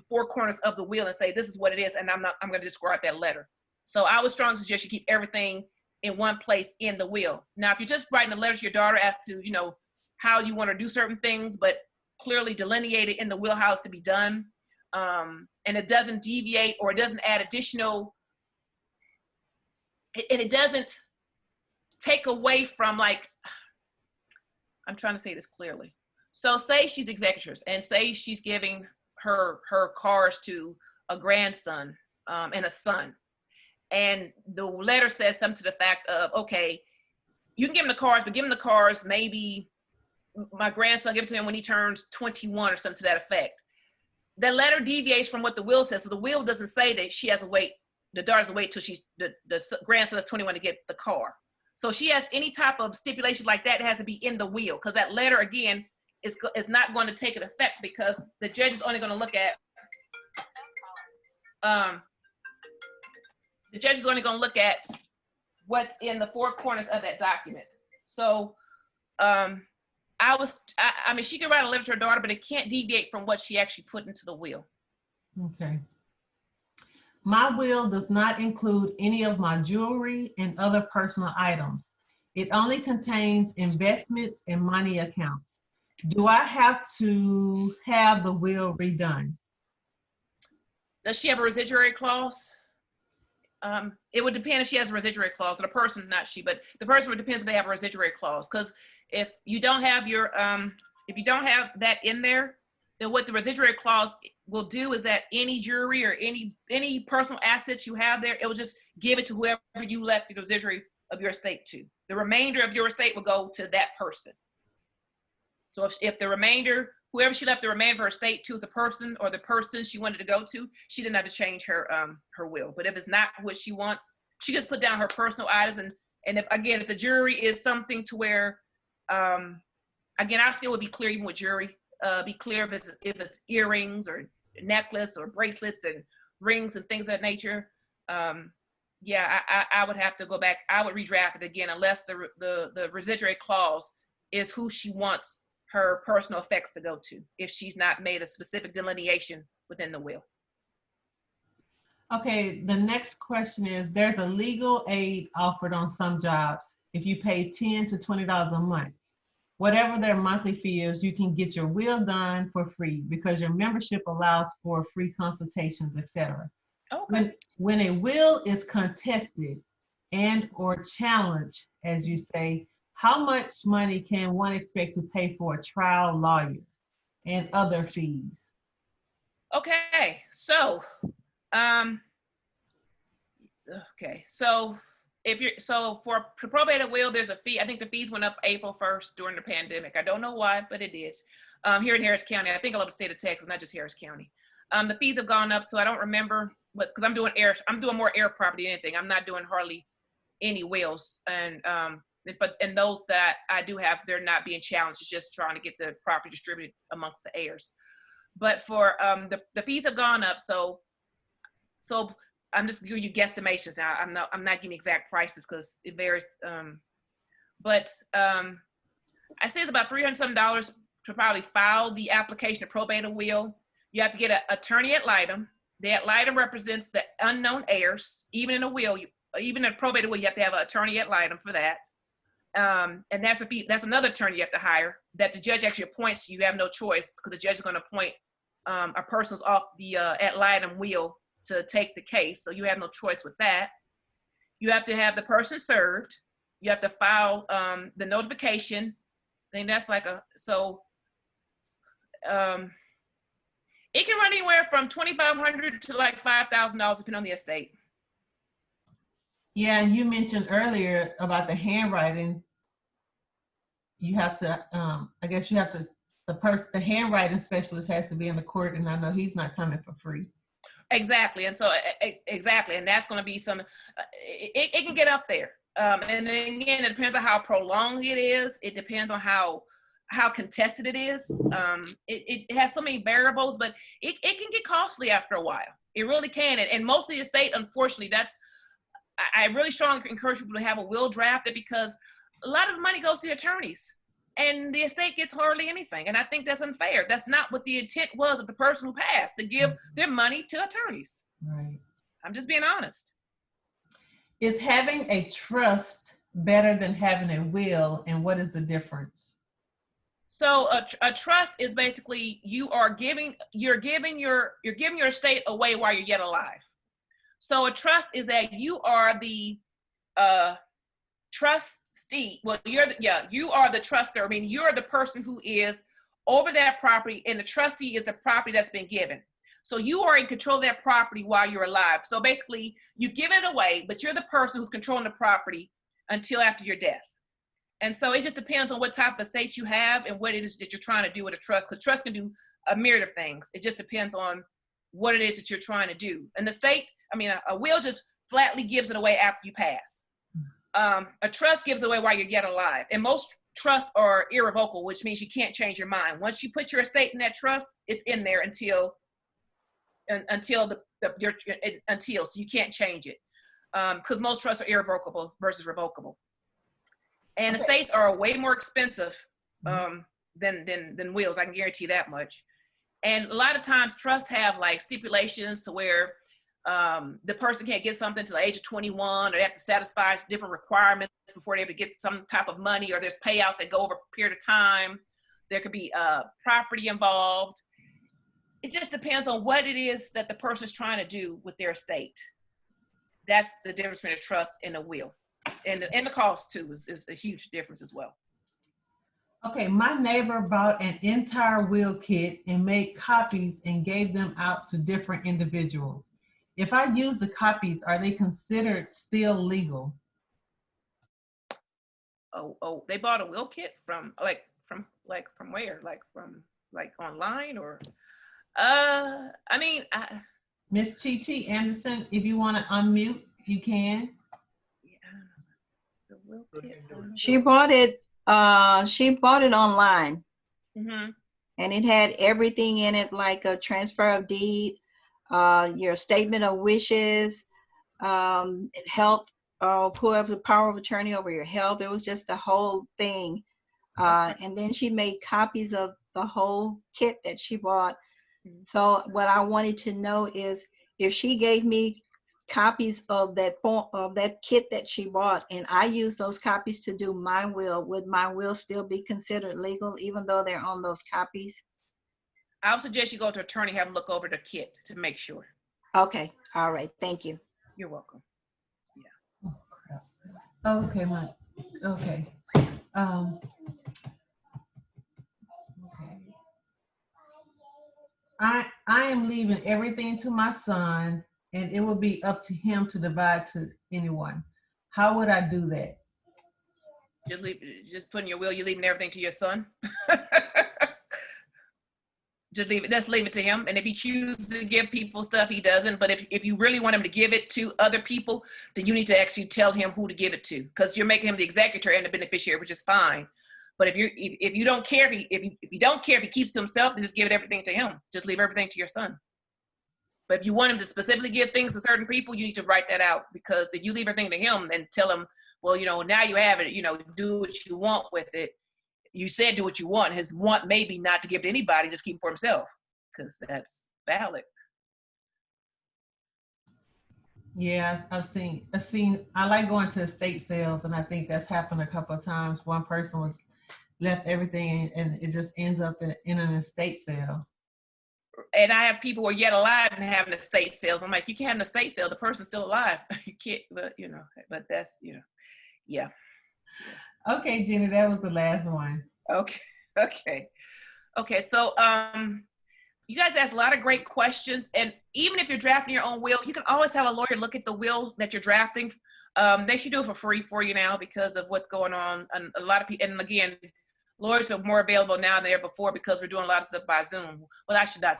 four corners of the will and say, this is what it is, and I'm going to disregard that letter. So I would strongly suggest you keep everything in one place in the will. Now, if you're just writing a letter to your daughter as to, you know, how you want to do certain things, but clearly delineated in the will how it's to be done, and it doesn't deviate or it doesn't add additional, and it doesn't take away from, like, I'm trying to say this clearly. So say she's the executrix and say she's giving her cars to a grandson and a son. And the letter says something to the fact of, okay, you can give him the cars, but give him the cars, maybe my grandson, give it to him when he turns 21 or something to that effect. The letter deviates from what the will says. So the will doesn't say that she has to wait, the daughter has to wait till the grandson is 21 to get the car. So she has any type of stipulations like that, it has to be in the will, because that letter, again, is not going to take an effect because the judge is only going to look at, the judge is only going to look at what's in the four corners of that document. So I mean, she can write a letter to her daughter, but it can't deviate from what she actually put into the will.
Okay. My will does not include any of my jewelry and other personal items. It only contains investments and money accounts. Do I have to have the will redone?
Does she have a residuary clause? It would depend if she has a residuary clause. The person, not she, but the person would depend if they have a residuary clause. Because if you don't have your, if you don't have that in there, then what the residuary clause will do is that any jewelry or any personal assets you have there, it will just give it to whoever you left the residuary of your estate to. The remainder of your estate will go to that person. So if the remainder, whoever she left the remainder of her estate to is a person or the person she wanted to go to, she didn't have to change her will. But if it's not what she wants, she just put down her personal items. And if the jewelry is something to where, again, I still would be clear even with jewelry. Be clear if it's earrings or necklace or bracelets and rings and things of that nature. Yeah, I would have to go back. I would redraft it again unless the residuary clause is who she wants her personal effects to go to, if she's not made a specific delineation within the will.
Okay, the next question is, there's a legal aid offered on some jobs. If you pay $10 to $20 a month, whatever their monthly fee is, you can get your will done for free because your membership allows for free consultations, etc.
Okay.
When a will is contested and or challenged, as you say, how much money can one expect to pay for a trial lawyer and other fees?
Okay, so, for probated will, there's a fee. I think the fees went up April 1st during the pandemic. I don't know why, but it did. Here in Harris County, I think all over the state of Texas, not just Harris County. The fees have gone up, so I don't remember what, because I'm doing more air property than anything. I'm not doing hardly any wills, and those that I do have, they're not being challenged. It's just trying to get the property distributed amongst the heirs. But for the fees have gone up, so I'm just giving you guesstimations now. I'm not giving exact prices because it varies. But I say it's about $300 something to probably file the application to probate a will. You have to get an attorney ad litem. The ad litem represents the unknown heirs. Even in a will, even in a probate will, you have to have an attorney ad litem for that. And that's a fee. That's another attorney you have to hire that the judge actually appoints. You have no choice because the judge is going to appoint a person's off the ad litem will to take the case. So you have no choice with that. You have to have the person served. You have to file the notification. I think that's like it can run anywhere from $2,500 to like $5,000 depending on the estate.
Yeah, and you mentioned earlier about the handwriting. You have to, I guess you have to, the handwriting specialist has to be in the court, and I know he's not coming for free.
Exactly, and so exactly, and that's going to be some. It can get up there, and then again, it depends on how prolonged it is. It depends on how how contested it is. It has so many variables, but it can get costly after a while. It really can. And most of the estate, unfortunately, I really strongly encourage people to have a will drafted, because a lot of the money goes to the attorneys and the estate gets hardly anything. And I think that's unfair. That's not what the intent was of the person who passed, to give their money to attorneys.
Right.
I'm just being honest.
Is having a trust better than having a will, and what is the difference?
So a trust is basically you're giving your estate away while you're yet alive. So a trust is that you are the trustee. Well, you are the truster. I mean, you're the person who is over that property, and the trustee is the property that's been given. So you are in control of that property while you're alive. So basically, you've given it away, but you're the person who's controlling the property until after your death. And so it just depends on what type of estate you have and what it is that you're trying to do with a trust, because trust can do a myriad of things. It just depends on what it is that you're trying to do. An estate, a will just flatly gives it away after you pass. A trust gives away while you're yet alive. And most trusts are irrevocable, which means you can't change your mind. Once you put your estate in that trust, it's in there until so you can't change it. Because most trusts are irrevocable versus revocable. And estates are way more expensive than wills. I can guarantee that much. And a lot of times trusts have like stipulations to where the person can't get something to the age of 21, or they have to satisfy different requirements before they're able to get some type of money, or there's payouts that go over a period of time. There could be property involved. It just depends on what it is that the person is trying to do with their estate. That's the difference between a trust and a will. And the cost too is a huge difference as well.
Okay, my neighbor bought an entire will kit and made copies and gave them out to different individuals. If I use the copies, are they considered still legal?
Oh, they bought a will kit from where? Like from online, or
Miss Chi Anderson, if you want to unmute, you can.
The will kit.
She bought it online.
Mm-hmm.
And it had everything in it, like a transfer of deed, your statement of wishes, health, whoever the power of attorney over your health. It was just the whole thing. And then she made copies of the whole kit that she bought. So what I wanted to know is, if she gave me copies of that kit that she bought, and I use those copies to do my will, would my will still be considered legal even though they're on those copies?
I would suggest you go to an attorney, have them look over the kit to make sure.
Okay, all right, thank you.
You're welcome.
Yeah. Oh, crap. Okay, Mike. Okay. I am leaving everything to my son, and it will be up to him to divide to anyone. How would I do that?
Just put in your will, you're leaving everything to your son. Just leave it to him. And if he chooses to give people stuff, he doesn't. But if you really want him to give it to other people, then you need to actually tell him who to give it to, because you're making him the executor and the beneficiary, which is fine. But if you don't care, if you don't care if he keeps to himself, then just give everything to him. Just leave everything to your son. But if you want him to specifically give things to certain people, you need to write that out, because if you leave everything to him and tell him, well, now you have it, do what you want with it. You said do what you want. His want may be not to give to anybody, just keep it for himself, because that's valid.
Yeah, I've seen, I like going to estate sales, and I think that's happened a couple of times. One person was left everything, and it just ends up in an estate sale.
And I have people who are yet alive and having estate sales. I'm like, you can't have an estate sale. The person's still alive. You can't, but that's, yeah.
Okay, Jenny, that was the last one.
Okay. So, you guys asked a lot of great questions. And even if you're drafting your own will, you can always have a lawyer look at the will that you're drafting. They should do it for free for you now because of what's going on. And a lot of people, and again, lawyers are more available now than ever before because we're doing a lot of stuff by Zoom. Well, I should not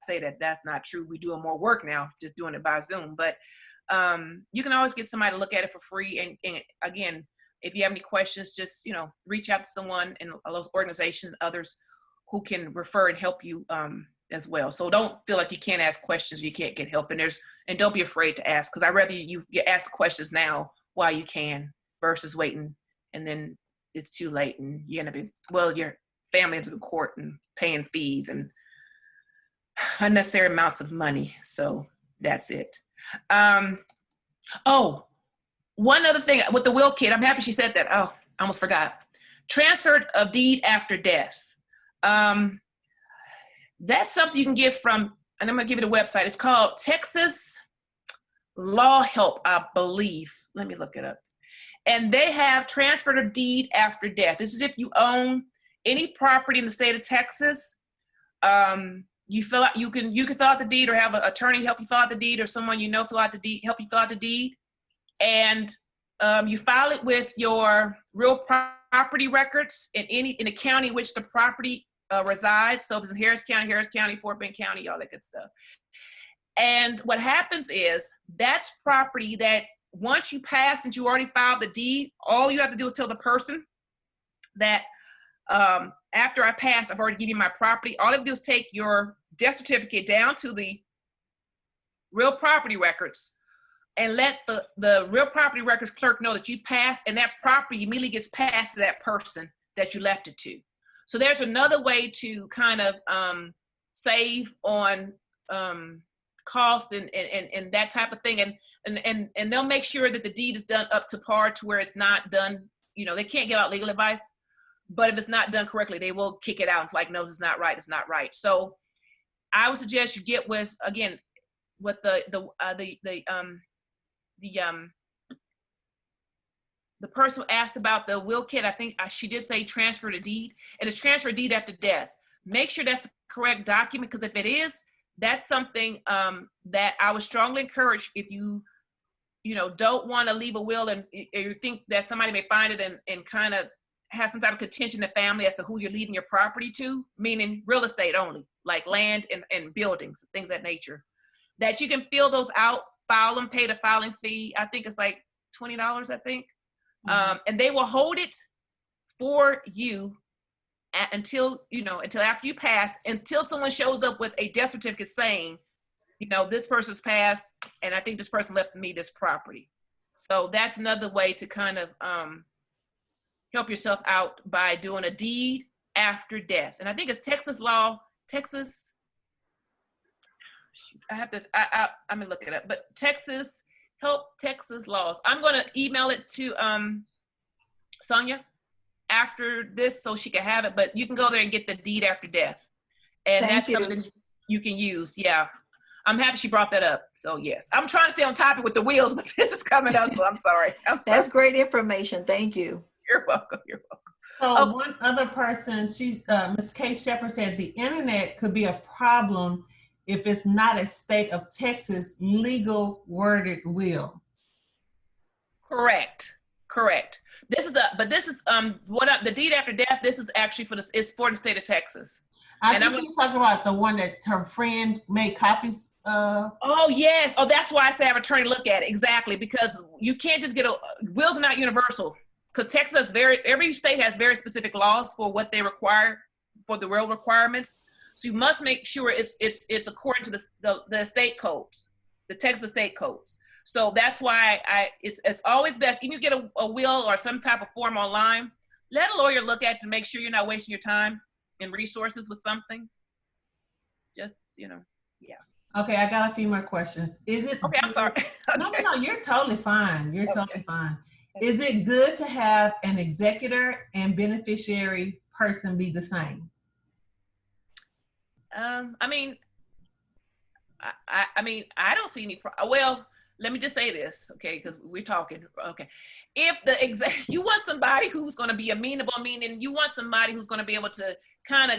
say that. That's not true. We're doing more work now, just doing it by Zoom. But you can always get somebody to look at it for free. And again, if you have any questions, just, reach out to someone in those organizations, others who can refer and help you as well. So don't feel like you can't ask questions, you can't get help. And don't be afraid to ask, because I'd rather you get asked questions now while you can versus waiting and then it's too late and you're going to be, your family ends up in court and paying fees and unnecessary amounts of money. So that's it. Oh, one other thing with the will kit, I'm happy she said that. Oh, I almost forgot. Transfer of deed after death. That's something you can get from, and I'm going to give you the website. It's called Texas Law Help, I believe. Let me look it up. And they have transfer of deed after death. This is if you own any property in the state of Texas. You fill out, you can fill out the deed or have an attorney help you fill out the deed or someone fill out the deed, help you fill out the deed. And you file it with your real property records in the county in which the property resides. So if it's in Harris County, Fort Bend County, all that good stuff. And what happens is that's property that once you pass, since you already filed the deed, all you have to do is tell the person that after I pass, I've already given you my property. All I have to do is take your death certificate down to the real property records and let the real property records clerk know that you passed, and that property immediately gets passed to that person that you left it to. So there's another way to kind of save on cost and that type of thing. And they'll make sure that the deed is done up to par to where it's not done, they can't give out legal advice, but if it's not done correctly, they will kick it out like, no, it's not right. It's not right. So I would suggest you get with, again, with the person who asked about the will kit. I think she did say transfer the deed, and it's transfer deed after death. Make sure that's the correct document, because if it is, that's something that I would strongly encourage. If you don't want to leave a will and you think that somebody may find it and kind of have some type of contention in the family as to who you're leaving your property to, meaning real estate only, like land and buildings, things of that nature, that you can fill those out, file them, pay the filing fee. I think it's like $20, I think. And they will hold it for you until after you pass, until someone shows up with a death certificate saying, this person's passed, and I think this person left me this property. So that's another way to kind of help yourself out by doing a deed after death. And I think it's Texas law, I'm gonna look it up, but Texas laws. I'm gonna email it to Sonia after this so she can have it, but you can go there and get the deed after death. And that's something you can use. Yeah. I'm happy she brought that up. So yes, I'm trying to stay on topic with the wheels, but this is coming up, so I'm sorry.
That's great information. Thank you.
You're welcome. You're
So
welcome.
one other person, Ms. Kate Shepard said the internet could be a problem if it's not a state of Texas legal worded will.
Correct. This is the deed after death. This is actually it's for the state of Texas.
I think you're talking about the one that her friend made copies of.
Oh yes. Oh, that's why I say have an attorney look at it. Exactly, because you can't just get wills are not universal. Because Texas every state has very specific laws for what they require for the will requirements. So you must make sure it's according to the state codes, the Texas state codes. So that's why it's always best, even if you get a will or some type of form online, let a lawyer look at it to make sure you're not wasting your time and resources with something. Just, yeah.
Okay, I got a few more questions. Is it
okay? I'm sorry. Okay.
No, you're totally fine. You're totally fine. Is it good to have an executor and beneficiary person be the same?
I mean, I don't see any well, let me just say this, okay, because we're talking, okay. If you want somebody who's going to be amenable, meaning you want somebody who's going to be able to kind of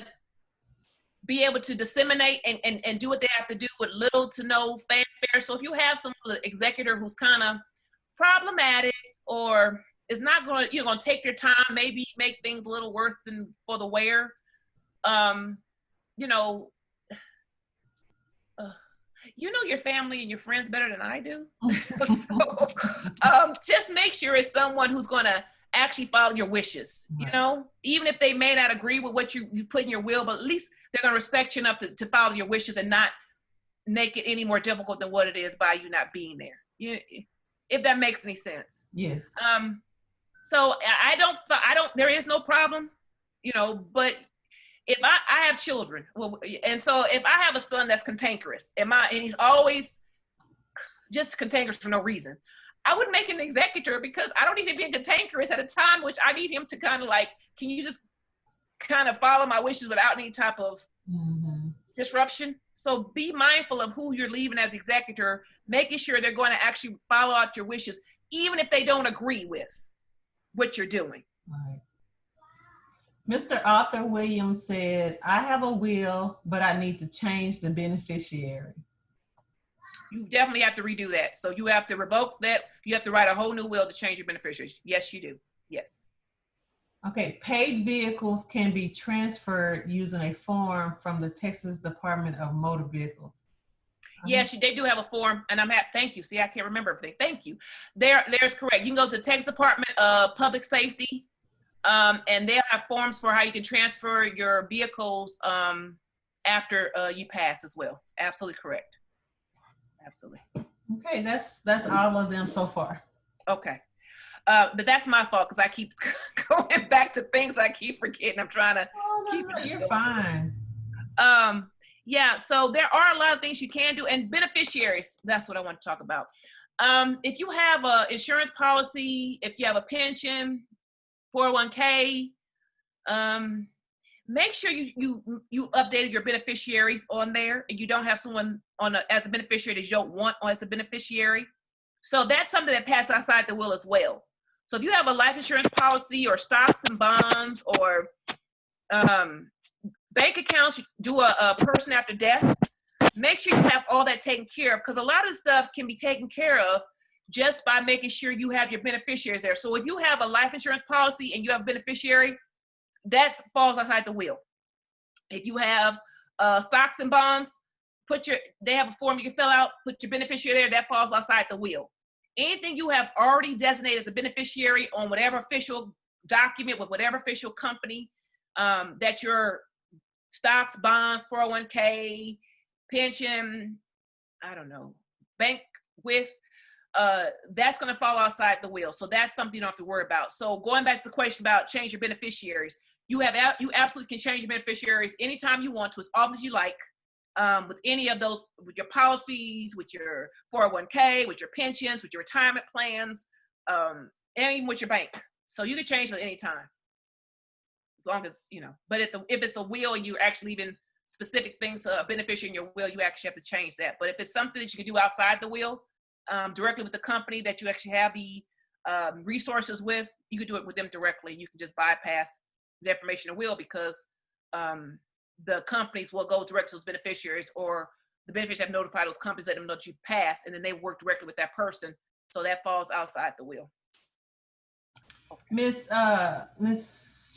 be able to disseminate and do what they have to do with little to no fanfare. So if you have some executor who's kind of problematic or is not going to, going to take their time, maybe make things a little worse than for the wearer, you know your family and your friends better than I do. So just make sure it's someone who's going to actually follow your wishes.
Right.
You know, even if they may not agree with what you put in your will, but at least they're going to respect you enough to follow your wishes and not make it any more difficult than what it is by you not being there. If that makes any sense.
Yes.
So I don't, there is no problem, you know, but if I have children, well, and so if I have a son that's cantankerous and he's always just cantankerous for no reason, I wouldn't make him an executor because I don't need him being cantankerous at a time which I need him to kind of like, can you just kind of follow my wishes without any type of disruption? So be mindful of who you're leaving as executor, making sure they're going to actually follow out your wishes, even if they don't agree with what you're doing.
Right. Mr. Arthur Williams said, I have a will, but I need to change the beneficiary.
You definitely have to redo that. So you have to revoke that. You have to write a whole new will to change your beneficiaries. Yes, you do. Yes.
Okay, paid vehicles can be transferred using a form from the Texas Department of Motor Vehicles.
Yes, they do have a form, and I'm happy. Thank you. See, I can't remember everything. Thank you. There's correct. You can go to Texas Department of Public Safety, and they'll have forms for how you can transfer your vehicles after you pass as well. Absolutely correct. Absolutely.
Okay, that's all of them so far.
Okay. But that's my fault because I keep going back to things I keep forgetting. I'm trying to keep it.
You're fine.
Yeah, so there are a lot of things you can do, and beneficiaries, that's what I want to talk about. If you have an insurance policy, if you have a pension, 401k, make sure you updated your beneficiaries on there, and you don't have someone as a beneficiary that you don't want as a beneficiary. So that's something that passes outside the will as well. So if you have a life insurance policy or stocks and bonds or bank accounts, do a person after death, make sure you have all that taken care of, because a lot of stuff can be taken care of just by making sure you have your beneficiaries there. So if you have a life insurance policy and you have a beneficiary, that falls outside the will. If you have stocks and bonds, they have a form you can fill out, put your beneficiary there, that falls outside the will. Anything you have already designated as a beneficiary on whatever official document with whatever official company that your stocks, bonds, 401k, pension, I don't know, bank with, that's going to fall outside the will. So that's something you don't have to worry about. So going back to the question about change your beneficiaries, you absolutely can change your beneficiaries anytime you want to, as often as you like, with any of those, with your policies, with your 401k, with your pensions, with your retirement plans, and even with your bank. So you can change it at any time, as long as, you know, but if it's a will and you're actually leaving specific things to a beneficiary in your will, you actually have to change that. But if it's something that you can do outside the will, directly with the company that you actually have the resources with, you can do it with them directly. You can just bypass the information in the will, because the companies will go direct to those beneficiaries, or the beneficiaries have notified those companies, let them know that you passed, and then they work directly with that person. So that falls outside the will.
Miss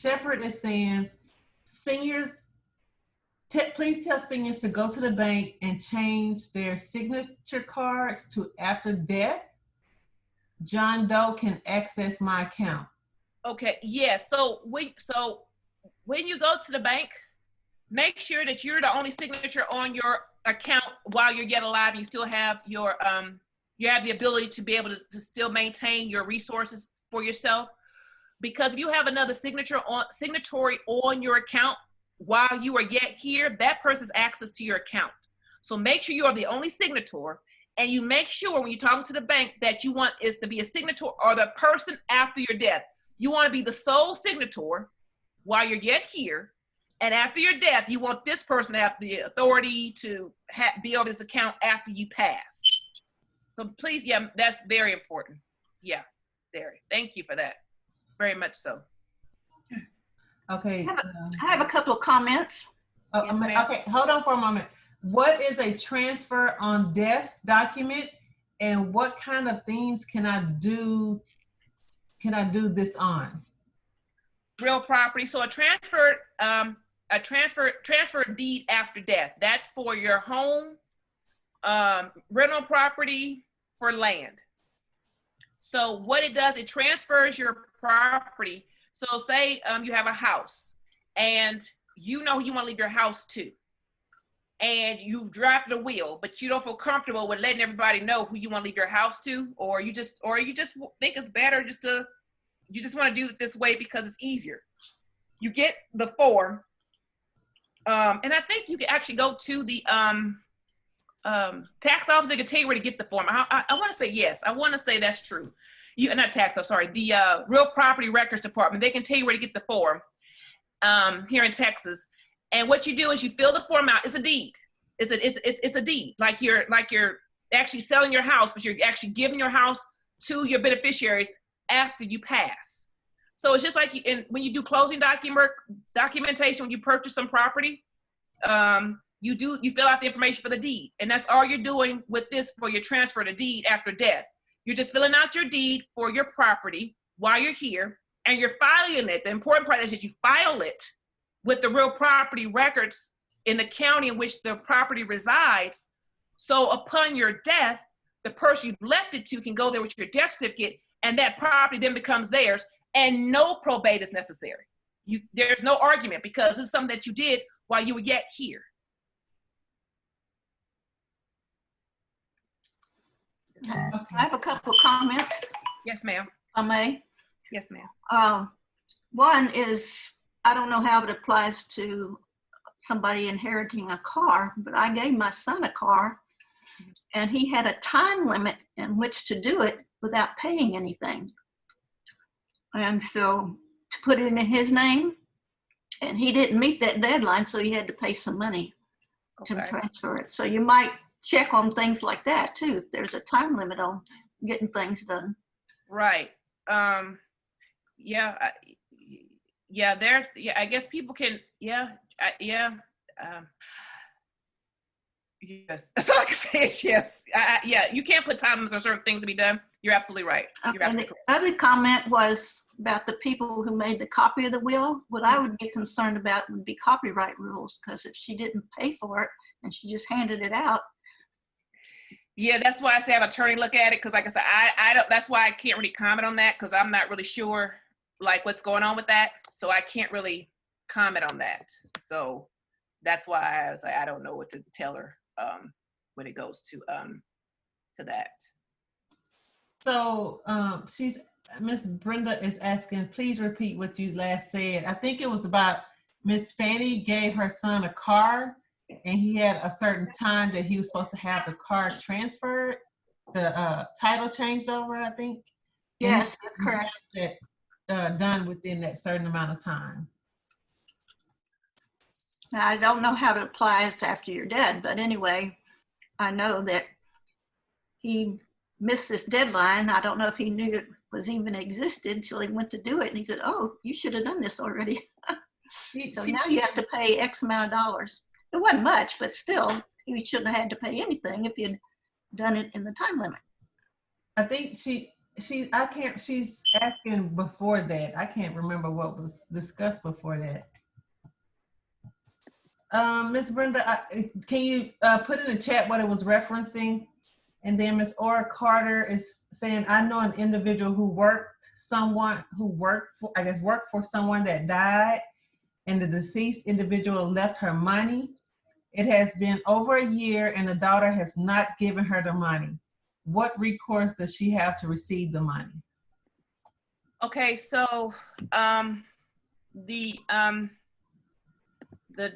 Shepherd is saying, seniors, please tell seniors to go to the bank and change their signature cards to after death. John Doe can access my account. Okay.
Yes. Yeah, so when you go to the bank, make sure that you're the only signature on your account while you're yet alive. You still have your you have the ability to be able to still maintain your resources for yourself. Because if you have another signatory on your account while you are yet here, that person's access to your account. So make sure you are the only signator, and you make sure when you're talking to the bank that you want is to be a signator or the person after your death. You want to be the sole signator while you're yet here, and after your death, you want this person to have the authority to be on this account after you pass. So please, yeah, that's very important. Yeah, very. Thank you for that. Very much so.
Okay.
I have a couple of comments.
Okay, hold on for a moment. What is a transfer on death document, and what kind of things can I do this on?
Real property. So a transfer deed after death. That's for your home, rental property, for land. So what it does, it transfers your property. So say you have a house and you know who you want to leave your house to. And you drafted a will, but you don't feel comfortable with letting everybody know who you want to leave your house to, or you just think it's better you just want to do it this way because it's easier. You get the form, and I think you can actually go to the tax office. They can tell you where to get the form. I want to say yes. I want to say that's true. Not tax office, sorry. The Real Property Records Department. They can tell you where to get the form here in Texas. And what you do is you fill the form out. It's a deed. It's a deed. Like you're actually selling your house, but you're actually giving your house to your beneficiaries after you pass. So it's just like when you do closing documentation, when you purchase some property, you fill out the information for the deed, and that's all you're doing with this for your transfer to deed after death. You're just filling out your deed for your property while you're here, and you're filing it. The important part is that you file it with the real property records in the county in which the property resides. So upon your death, the person you've left it to can go there with your death certificate, and that property then becomes theirs, and no probate is necessary. There's no argument because this is something that you did while you were yet here.
Okay. I have a couple of comments.
Yes, ma'am.
If I may.
Yes, ma'am.
One is, I don't know how it applies to somebody inheriting a car, but I gave my son a car and he had a time limit in which to do it without paying anything. And so to put it in his name, and he didn't meet that deadline, so he had to pay some money to transfer it. So you might check on things like that too, if there's a time limit on getting things done. Right.
I guess people can, yes. That's all I can say is yes. You can't put time limits on certain things to be done. You're absolutely right. You're absolutely correct.
The other comment was about the people who made the copy of the will. What I would be concerned about would be copyright rules, because if she didn't pay for it and she just handed it out.
Yeah, that's why I say have an attorney look at it, because like I said, I don't. That's why I can't really comment on that, because I'm not really sure like what's going on with that, so I can't really comment on that. So that's why I was like, I don't know what to tell her when it goes to that.
So Miss Brenda is asking, please repeat what you last said. I think it was about Miss Fanny gave her son a car, and he had a certain time that he was supposed to have the car transferred, the title changed over, I think.
Yes, that's correct.
That done within that certain amount of time.
Now, I don't know how it applies after you're dead, but anyway, I know that he missed this deadline. I don't know if he knew it was even existed until he went to do it, and he said, "Oh, you should have done this already." So now you have to pay X amount of dollars. It wasn't much, but still, he shouldn't have had to pay anything if he had done it in the time limit.
I think she's asking before that. I can't remember what was discussed before that. Miss Brenda, can you put in the chat what it was referencing? And then Miss Ora Carter is saying, I know an individual who worked for someone that died, and the deceased individual left her money. It has been over a year and the daughter has not given her the money. What recourse does she have to receive the money?
Okay, so the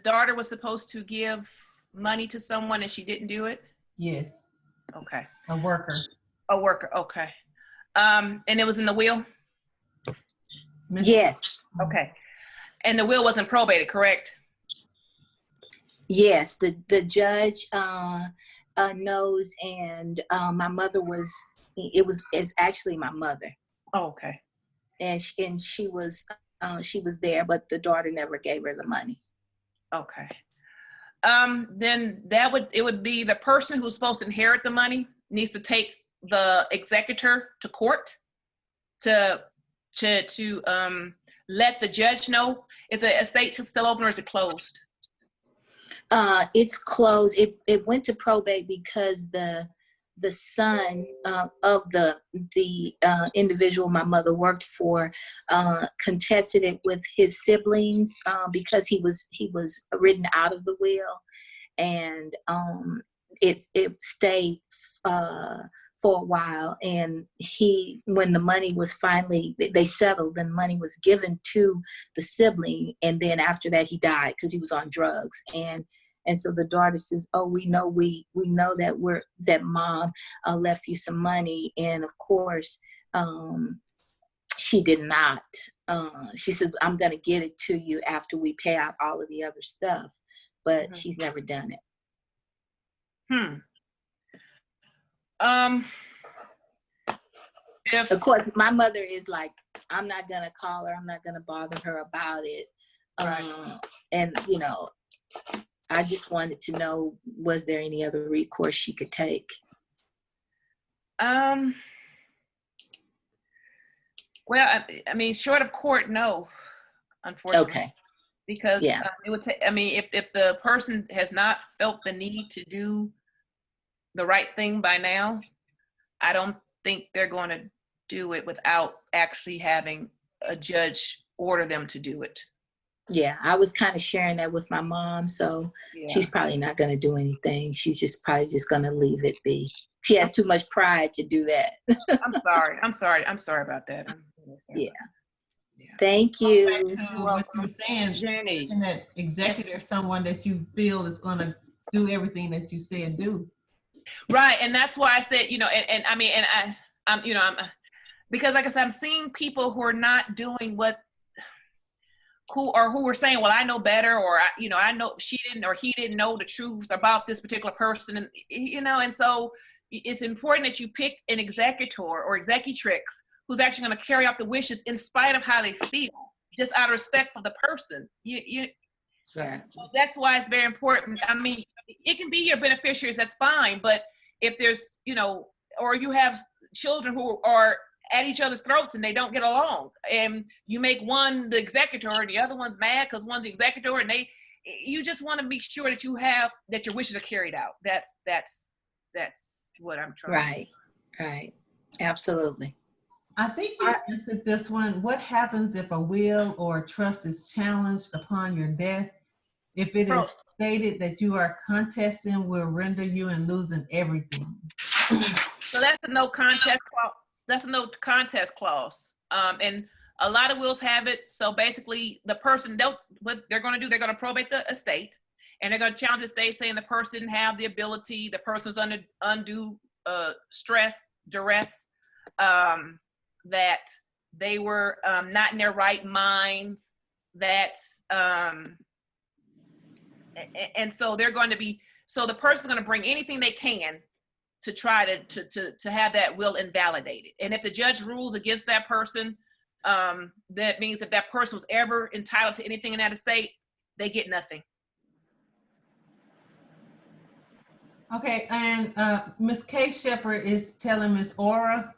daughter was supposed to give money to someone and she didn't do it?
Yes.
Okay.
A worker,
okay. And it was in the will?
Yes.
Okay. And the will wasn't probated, correct?
Yes, the judge knows, and my mother it's actually my mother.
Oh, okay.
And she was there, but the daughter never gave her the money.
Okay. Then it would be the person who's supposed to inherit the money needs to take the executor to court to let the judge know. Is the estate still open or is it closed?
It's closed. It went to probate because the the son of the individual my mother worked for contested it with his siblings because he was written out of the will, and it stayed for a while, and when the money was finally, they settled, and money was given to the sibling, and then after that he died because he was on drugs, and so the daughter says, oh, we know that mom left you some money, and of course she did not. She said, I'm gonna get it to you after we pay out all of the other stuff, but she's never done it. Of course, my mother is like, I'm not gonna call her, I'm not gonna bother her about it.
Right.
And I just wanted to know, was there any other recourse she could take?
Well, I mean, short of court, no, unfortunately.
Okay.
Because
yeah.
It would take, I mean, if the person has not felt the need to do the right thing by now, I don't think they're going to do it without actually having a judge order them to do it.
Yeah, I was kind of sharing that with my mom, so she's probably not going to do anything. She's probably just going to leave it be. She has too much pride to do that.
I'm sorry about that.
Yeah. Thank you.
Back to what you were saying,
Jennie.
and that executor is someone that you feel is going to do everything that you say and do.
Right, and that's why I said, I'm because like I said, I'm seeing people who are not doing who were saying, well, I know better, or I know she didn't, or he didn't know the truth about this particular person, and and so it's important that you pick an executor or executrix who's actually going to carry out the wishes in spite of how they feel, just out of respect for the person.
Exactly.
That's why it's very important. I mean, it can be your beneficiaries, that's fine, but if there's, or you have children who are at each other's throats and they don't get along, and you make one the executor and the other one's mad because one's the executor, and you just want to make sure that that your wishes are carried out. That's what I'm trying.
Right. Absolutely.
I think you answered this one. What happens if a will or a trust is challenged upon your death? If it is stated that you are contesting will render you in losing everything.
So that's a no contest clause. That's a no contest clause. And a lot of wills have it. So basically the person, what they're going to do, they're going to probate the estate, and they're going to challenge the estate saying the person didn't have the ability, the person's under undue stress, duress, that they were not in their right minds, that and so they're going to be, so the person's going to bring anything they can to try to have that will invalidated. And if the judge rules against that person, that means if that person was ever entitled to anything in that estate, they get nothing.
Okay, and Ms. Kay Shepherd is telling Ms. Aura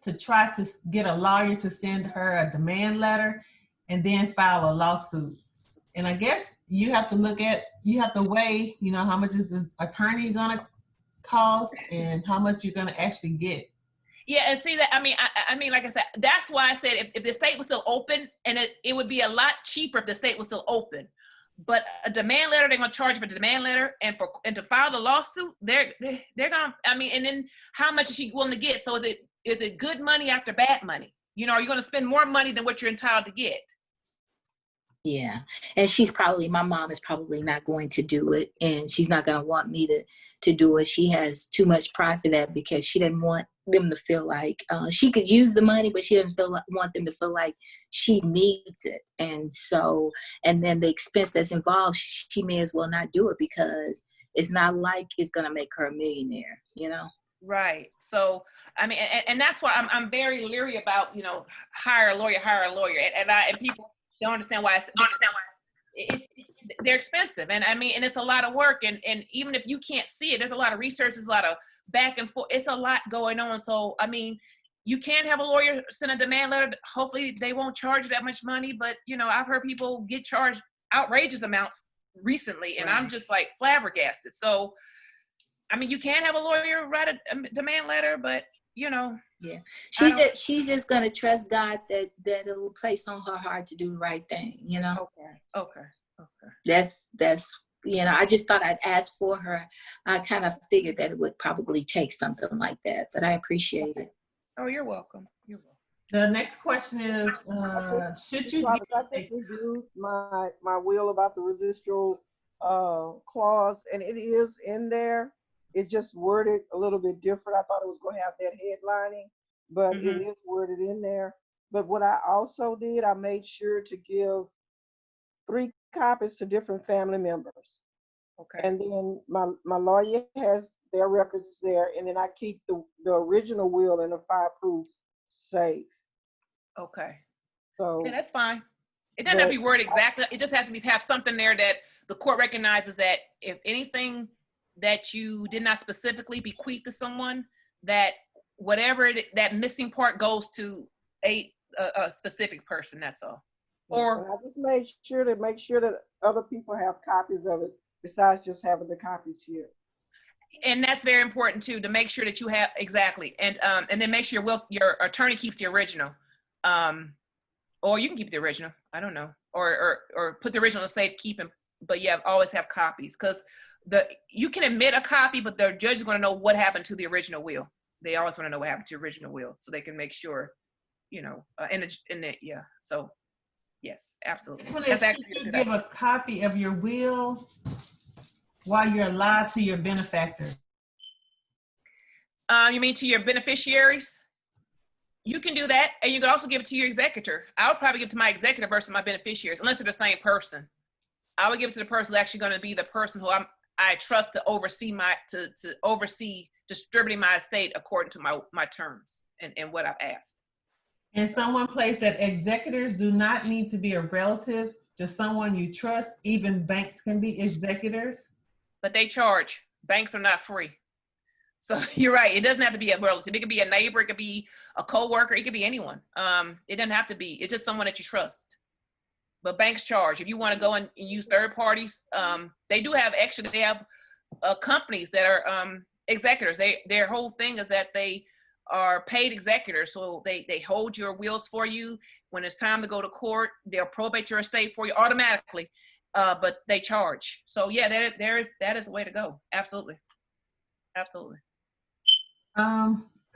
to try to get a lawyer to send her a demand letter and then file a lawsuit. And I guess you have to weigh, how much is this attorney gonna cost and how much you're gonna actually get.
Yeah, and see that, I mean, like I said, that's why I said if the state was still open, and it would be a lot cheaper if the state was still open. But a demand letter, they're gonna charge for the demand letter, and to file the lawsuit, they're gonna, and then how much is she willing to get? So is it good money after bad money? Are you gonna spend more money than what you're entitled to get?
Yeah. And my mom is probably not going to do it, and she's not going to want me to do it. She has too much pride for that because she didn't want them to feel like she could use the money, but she didn't want them to feel like she needs it. And then the expense that's involved, she may as well not do it because it's not like it's going to make her a millionaire,
Right. So, I mean, and that's why I'm very leery about, hire a lawyer, and people don't understand why. They're expensive, and I mean, and it's a lot of work, and even if you can't see it, there's a lot of research, there's a lot of back and forth, it's a lot going on. So, I mean, you can have a lawyer send a demand letter. Hopefully, they won't charge that much money, but I've heard people get charged outrageous amounts recently, and I'm just like flabbergasted. So, I mean, you can have a lawyer write a demand letter, but you know.
Yeah,
I
she's just gonna trust God that it will place on her heart to do the right thing. You know,
Okay.
that's I just thought I'd ask for her. I kind of figured that it would probably take something like that, but I appreciate it.
Oh, you're welcome. You're welcome.
The next question is, should you
Robert, I
give
just reviewed my will about the residual clause, and it is in there. It just worded a little bit different. I thought it was going to have that headlining, but it is worded in there. But what I also did, I made sure to give 3 copies to different family members.
Okay.
And then my lawyer has their records there, and then I keep the original will in a fireproof safe.
Okay.
So
Yeah, that's fine. It doesn't have to be worded exactly. It just has to have something there that the court recognizes that if anything that you did not specifically bequeath to someone, that whatever that missing part goes to a specific person. That's all. Or
I just made sure to make sure that other people have copies of it besides just having the copies here.
and that's very important too, to make sure that you have exactly, and then make sure your attorney keeps the original, or you can keep the original. I don't know, or put the original in safe keeping. But yeah, always have copies, because you can admit a copy, but the judge is going to know what happened to the original will. They always want to know what happened to the original will, so they can make sure, yeah. So yes, absolutely.
should you give a copy of your will while you're alive to your benefactor?
You mean to your beneficiaries? You can do that, and you can also give it to your executor. I would probably give it to my executor versus my beneficiaries, unless they're the same person. I would give it to the person who's actually going to be the person who I trust to oversee to oversee distributing my estate according to my terms and what I've asked.
And someone placed that executors do not need to be a relative, just someone you trust. Even banks can be executors.
But they charge. Banks are not free. So you're right. It doesn't have to be a relative. It could be a neighbor. It could be a coworker. It could be anyone. It doesn't have to be. It's just someone that you trust. But banks charge. If you want to go and use third parties, they do have They have companies that are executors. Their whole thing is that they are paid executors. So they hold your wills for you. When it's time to go to court, they'll probate your estate for you automatically. But they charge. So yeah, that is a way to go. Absolutely.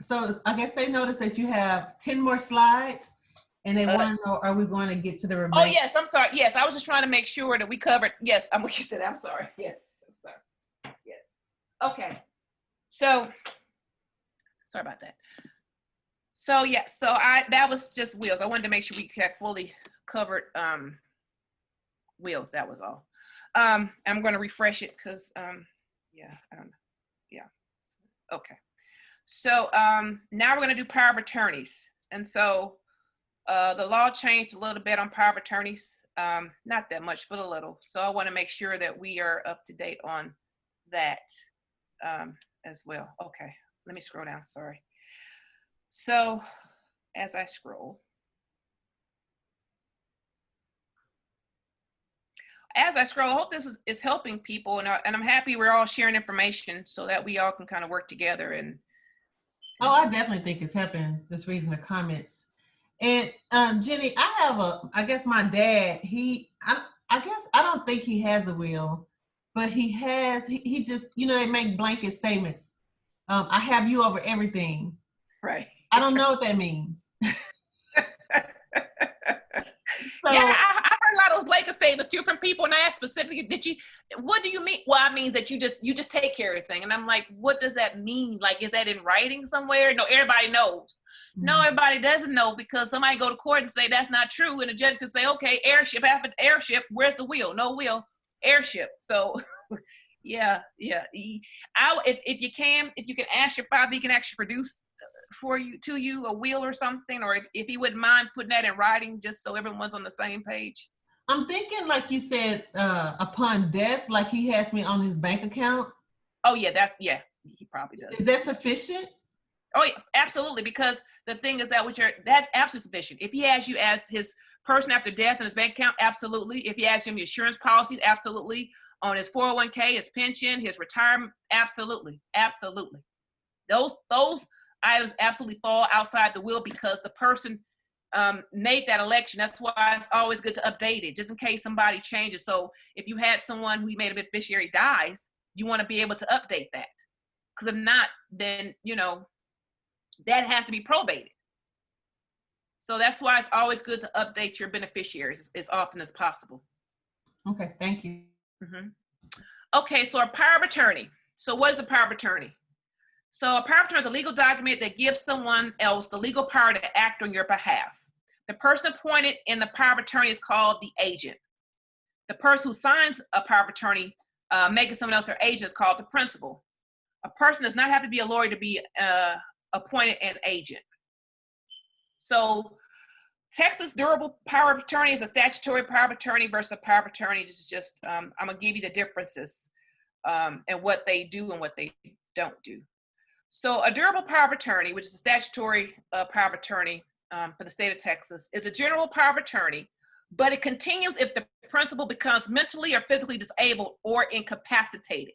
So I guess they noticed that you have 10 more slides, and they want to know, are we going to get to the remaining?
Oh yes, I'm sorry. Yes, I was just trying to make sure that we covered. Yes, I'm going to get to that. I'm sorry. Yes, I'm sorry. Yes. Okay. So sorry about that. So yeah, that was just wills. I wanted to make sure we had fully covered wills. That was all. I'm going to refresh it because yeah, I don't know. Yeah. Okay. So now we're going to do power of attorneys. And so the law changed a little bit on power of attorneys. Not that much, but a little. So I want to make sure that we are up to date on that as well. Okay, let me scroll down, sorry. So as I scroll, I hope this is helping people, and I'm happy we're all sharing information so that we all can kind of work together. And
oh, I definitely think it's helping, just reading the comments. And Jenny, I guess my dad, I guess I don't think he has a will, but he just, they make blanket statements. I have you over everything.
Right.
I don't know what that means. So,
yeah, I heard a lot of those blanket statements too from people, and I asked specifically, what do you mean? Well, I mean that you just take care of everything. And I'm like, what does that mean? Like, is that in writing somewhere? No, everybody knows. No, everybody doesn't know, because somebody go to court and say that's not true, and the judge can say, okay, airship, where's the will? No will, airship. So yeah. If you can ask your father, he can actually produce to you a will or something, or if he wouldn't mind putting that in writing, just so everyone's on the same page.
I'm thinking, like you said, upon death, like he has me on his bank account.
Oh yeah, he probably does.
Is that sufficient?
Oh yeah, absolutely, because the thing is that that's absolutely sufficient. If he has you as his person after death in his bank account, absolutely. If he has him insurance policies, absolutely. on his 401k, his pension, his retirement. Absolutely, absolutely. Those items absolutely fall outside the will because the person made that election. That's why it's always good to update it, just in case somebody changes. So if you had someone who you made a beneficiary dies, you want to be able to update that. Because if not, then, you know, that has to be probated. So that's why it's always good to update your beneficiaries as often as possible.
Okay, thank you.
Okay, so a power of attorney. So what is a power of attorney? So a power of attorney is a legal document that gives someone else the legal power to act on your behalf. The person appointed in the power of attorney is called the agent. The person who signs a power of attorney, making someone else their agent, is called the principal. A person does not have to be a lawyer to be appointed an agent. So Texas durable power of attorney is a statutory power of attorney versus a power of attorney. This is just, I'm gonna give you the differences and what they do and what they don't do. So a durable power of attorney, which is a statutory power of attorney for the state of Texas, is a general power of attorney, but it continues if the principal becomes mentally or physically disabled or incapacitated.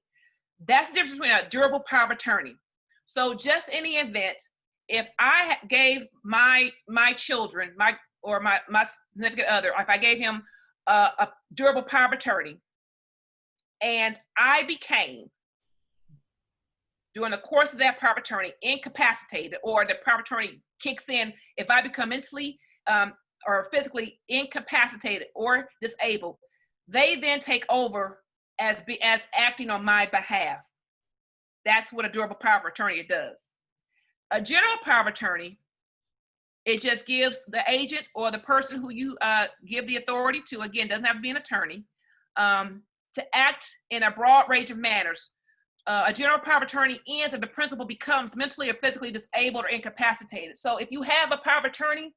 That's the difference between a durable power of attorney. So just in the event, if I gave my children, my significant other, if I gave him a durable power of attorney, and I became, during the course of that power of attorney, incapacitated, or the power of attorney kicks in if I become mentally or physically incapacitated or disabled, they then take over as acting on my behalf. That's what a durable power of attorney does. A general power of attorney, it just gives the agent or the person who you give the authority to, again, doesn't have to be an attorney, to act in a broad range of manners. A general power of attorney ends if the principal becomes mentally or physically disabled or incapacitated. So if you have a power of attorney,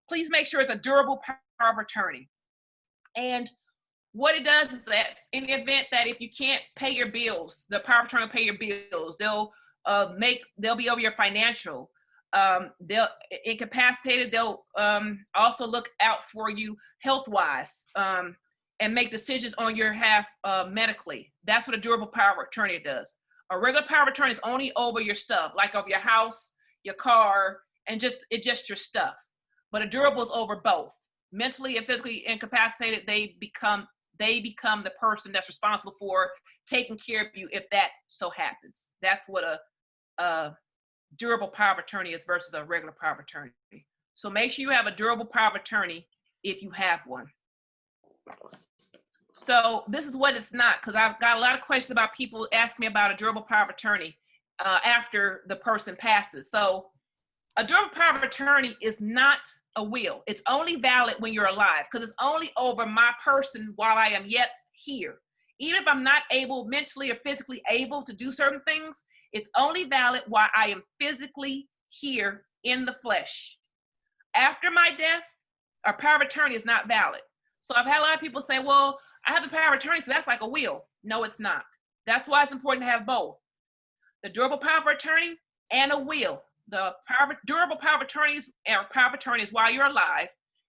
please make sure it's a durable power of attorney. And what it does is that in the event that if you can't pay your bills, the power of attorney will pay your bills. They'll be over your financial. They'll incapacitated. They'll also look out for you health-wise and make decisions on your behalf medically. That's what a durable power of attorney does. A regular power of attorney is only over your stuff, like over your house, your car, and just your stuff. But a durable is over both. Mentally and physically incapacitated, they become the person that's responsible for taking care of you if that so happens. That's what a durable power of attorney is versus a regular power of attorney. So make sure you have a durable power of attorney if you have one. So this is what it's not, because I've got a lot of questions about people asking me about a durable power of attorney after the person passes. So a durable power of attorney is not a will. It's only valid when you're alive, because it's only over my person while I am yet here. Even if I'm not mentally or physically able to do certain things, it's only valid while I am physically here in the flesh. After my death, a power of attorney is not valid. So I've had a lot of people say, well, I have the power of attorney, so that's like a will. No, it's not. That's why it's important to have both. The durable power of attorney and a will. The durable power of attorneys are power of attorneys while you're alive,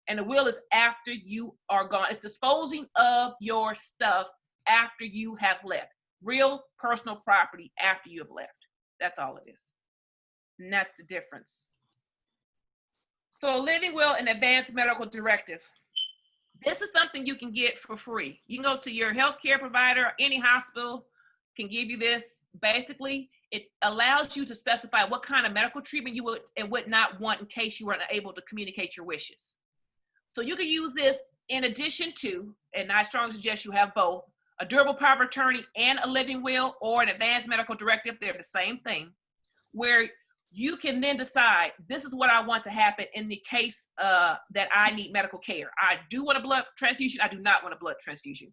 and the will is after you are gone. It's disposing of your stuff after you have left. Real personal property after you have left. That's all it is. And that's the difference. So a living will and advanced medical directive. This is something you can get for free. You can go to your healthcare provider, any hospital can give you this. Basically, it allows you to specify what kind of medical treatment you would and would not want in case you weren't able to communicate your wishes. So you can use this in addition to, and I strongly suggest you have both, a durable power of attorney and a living will or an advanced medical directive. They're the same thing, where you can then decide, this is what I want to happen in the case that I need medical care. I do want a blood transfusion. I do not want a blood transfusion.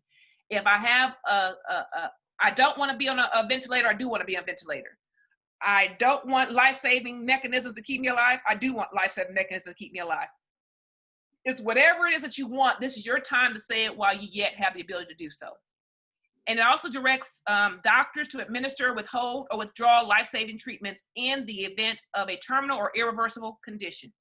If I have I don't want to be on a ventilator. I do want to be on a ventilator. I don't want life-saving mechanisms to keep me alive. I do want life-saving mechanisms to keep me alive. It's whatever it is that you want. This is your time to say it while you yet have the ability to do so. And it also directs doctors to administer, withhold, or withdraw life-saving treatments in the event of a terminal or irreversible condition.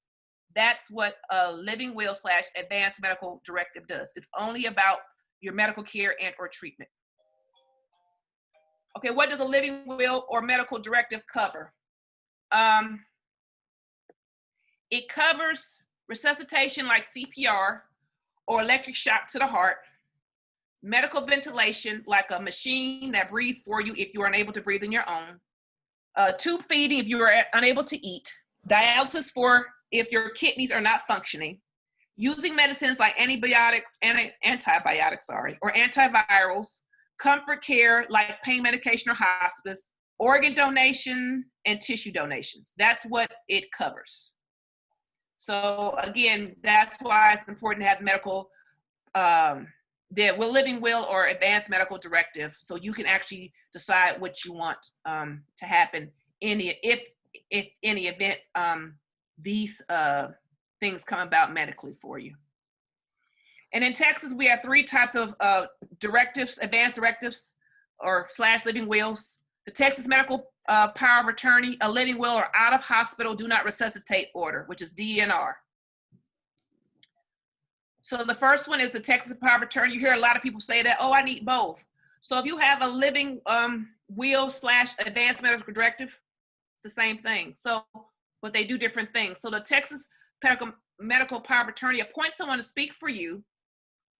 That's what a living will / advanced medical directive does. It's only about your medical care and or treatment. Okay, what does a living will or medical directive cover? It covers resuscitation like CPR or electric shock to the heart, medical ventilation like a machine that breathes for you if you are unable to breathe on your own, tube feeding if you are unable to eat, dialysis for if your kidneys are not functioning, using medicines like antibiotics, or antivirals, comfort care like pain medication or hospice, organ donation, and tissue donations. That's what it covers. So again, that's why it's important to have medical, living will or advanced medical directive, so you can actually decide what you want to happen if any event these things come about medically for you. And in Texas, we have 3 types of directives, advanced directives or / living wills. The Texas Medical Power of Attorney, a living will or out of hospital do not resuscitate order, which is DNR. So the first one is the Texas Power of Attorney. You hear a lot of people say that, oh, I need both. So if you have a living will / advanced medical directive, it's the same thing. So, but they do different things. So the Texas Medical Power of Attorney appoints someone to speak for you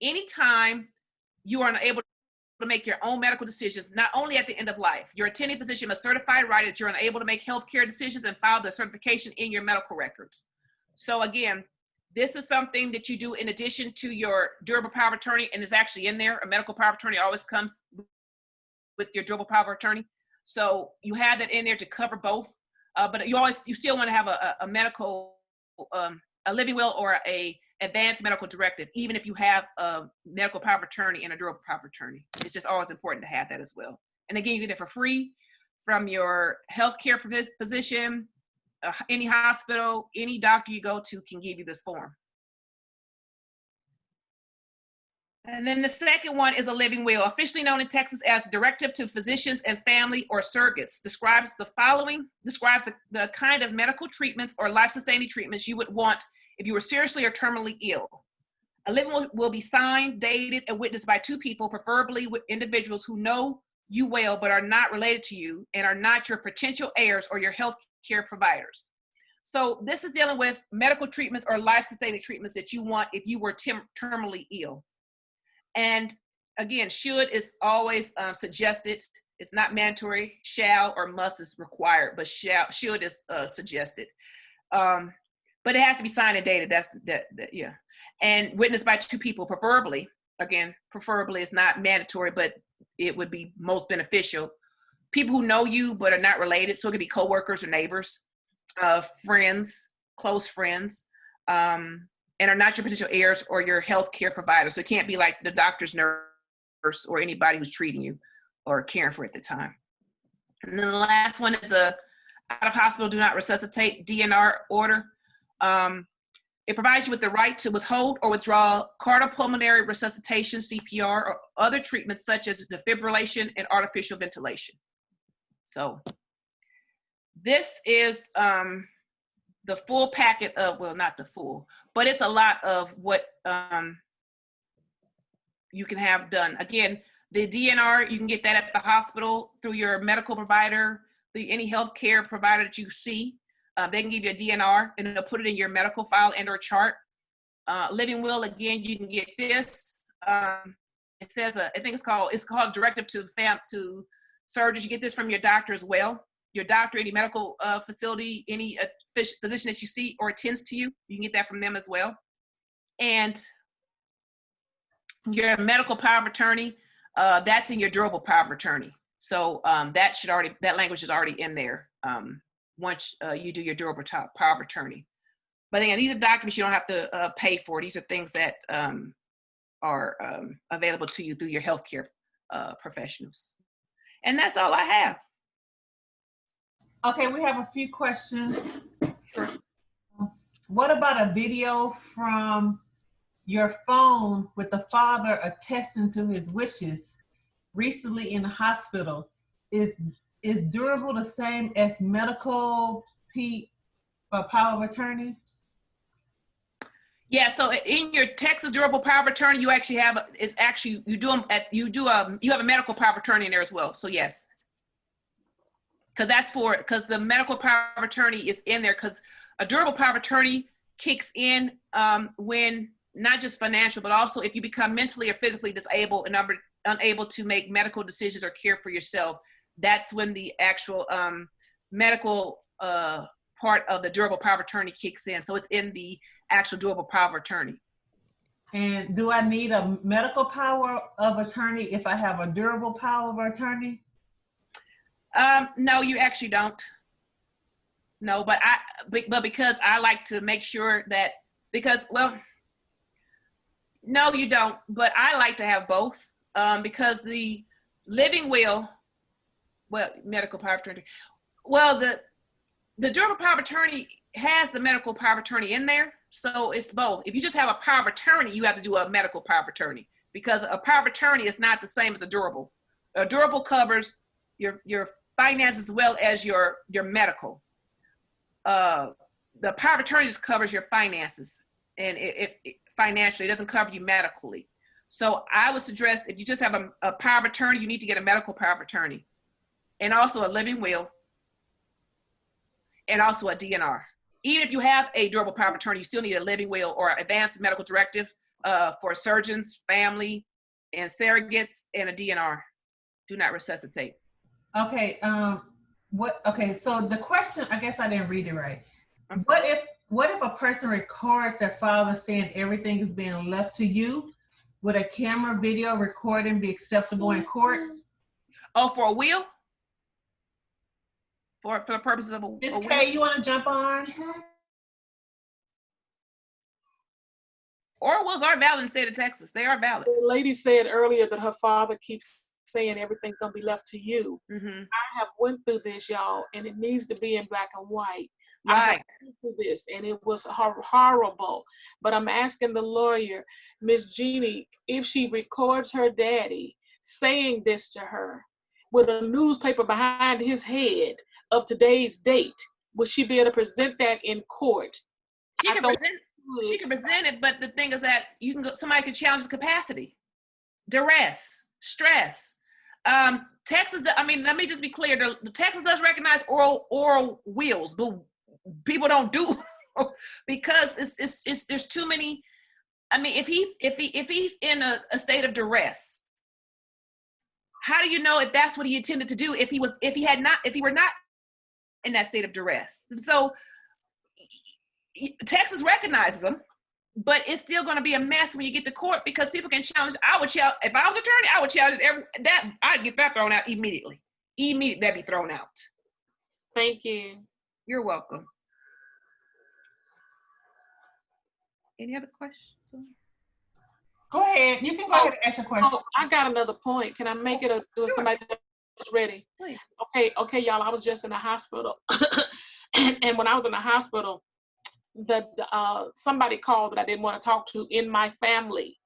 anytime you are unable to make your own medical decisions, not only at the end of life. Your attending physician must certify right that you're unable to make healthcare decisions and file the certification in your medical records. So again, this is something that you do in addition to your durable power of attorney, and it's actually in there. A medical power of attorney always comes with your durable power of attorney. So you have that in there to cover both, but you still want to have a medical, a living will or a advanced medical directive, even if you have a medical power of attorney and a durable power of attorney. It's just always important to have that as well. And again, you get it for free from your healthcare physician, any hospital, any doctor you go to can give you this form. And then the second one is a living will, officially known in Texas as Directive to Physicians and Family or Surrogates. Describes the kind of medical treatments or life-sustaining treatments you would want if you were seriously or terminally ill. A living will will be signed, dated, and witnessed by 2 people, preferably with individuals who know you well but are not related to you and are not your potential heirs or your health care providers. So this is dealing with medical treatments or life-sustaining treatments that you want if you were terminally ill. And again, should is always suggested. It's not mandatory. Shall or must is required, but should is suggested. But it has to be signed and dated. Yeah. And witnessed by 2 people, preferably. Again, preferably is not mandatory, but it would be most beneficial. People who know you but are not related, so it could be coworkers or neighbors, friends, close friends, and are not your potential heirs or your health care provider. So it can't be like the doctor's nurse or anybody who's treating you or caring for you at the time. And then the last one is the out of hospital do not resuscitate DNR order. It provides you with the right to withhold or withdraw cardiopulmonary resuscitation, CPR, or other treatments such as defibrillation and artificial ventilation. So this is the full packet of, well, not the full, but it's a lot of what you can have done. Again, the DNR, you can get that at the hospital through your medical provider, through any healthcare provider that you see. They can give you a DNR and they'll put it in your medical file and or chart. Living will, again, you can get this. It says, I think it's called Directive to Surgeons. You get this from your doctor as well. Your doctor, any medical facility, any physician that you see or attends to you, you can get that from them as well. And your medical power of attorney, that's in your durable power of attorney. So that language is already in there once you do your durable power of attorney. But again, these are documents you don't have to pay for. These are things that are available to you through your healthcare professionals. And that's all I have.
Okay, we have a few questions.
Sure.
What about a video from your phone with the father attesting to his wishes recently in the hospital? Is durable the same as medical power of attorney?
Yeah, so in your Texas durable power of attorney, you actually have you have a medical power of attorney in there as well. So yes, because the medical power of attorney is in there, because a durable power of attorney kicks in when not just financial, but also if you become mentally or physically disabled and unable to make medical decisions or care for yourself. That's when the actual medical part of the durable power of attorney kicks in. So it's in the actual durable power of attorney.
And do I need a medical power of attorney if I have a durable power of attorney?
No, you actually don't. No, but because I like to make sure that, no, you don't. But I like to have both because the living will, medical power of attorney. Well, the durable power of attorney has the medical power of attorney in there. So it's both. If you just have a power of attorney, you have to do a medical power of attorney, because a power of attorney is not the same as a durable. A durable covers your finances as well as your medical. The power of attorney just covers your finances, and it financially, it doesn't cover you medically. So I would suggest, if you just have a power of attorney, you need to get a medical power of attorney, and also a living will, and also a DNR. Even if you have a durable power of attorney, you still need a living will or advanced medical directive for surgeons, family, and surrogates, and a DNR. Do not resuscitate.
Okay. Okay. So the question, I guess I didn't read it right. What if a person records their father saying everything is being left to you? Would a camera video recording be acceptable in court?
Oh, for a will? For the purposes of a
Ms.
will?
K, you want to jump on?
Or wills are valid in the state of Texas. They are valid.
The lady said earlier that her father keeps saying everything's gonna be left to you.
Mm-hmm.
I have went through this, y'all, and it needs to be in black and white. I
Right.
have been through this, and it was horrible. But I'm asking the lawyer, Miss Jennie, if she records her daddy saying this to her with a newspaper behind his head of today's date, would she be able to present that in court?
She can present it, but the thing is that somebody could challenge his capacity, duress, stress. Texas, let me just be clear. The Texas does recognize oral wills, but people don't do because it's there's too many. I mean, if he's in a state of duress, how do you know if that's what he intended to do if he were not in that state of duress? So Texas recognizes them, but it's still going to be a mess when you get to court, because people can challenge. I would challenge, if I was attorney, I would challenge I'd get that thrown out immediately. That'd be thrown out.
Thank you.
You're welcome. Any other questions?
Go ahead. You can go ahead and ask your question.
Oh, I got another point. Can I make it do somebody that's ready?
Please.
Okay, y'all. I was just in the hospital, and when I was in the hospital, somebody called that I didn't want to talk to in my family.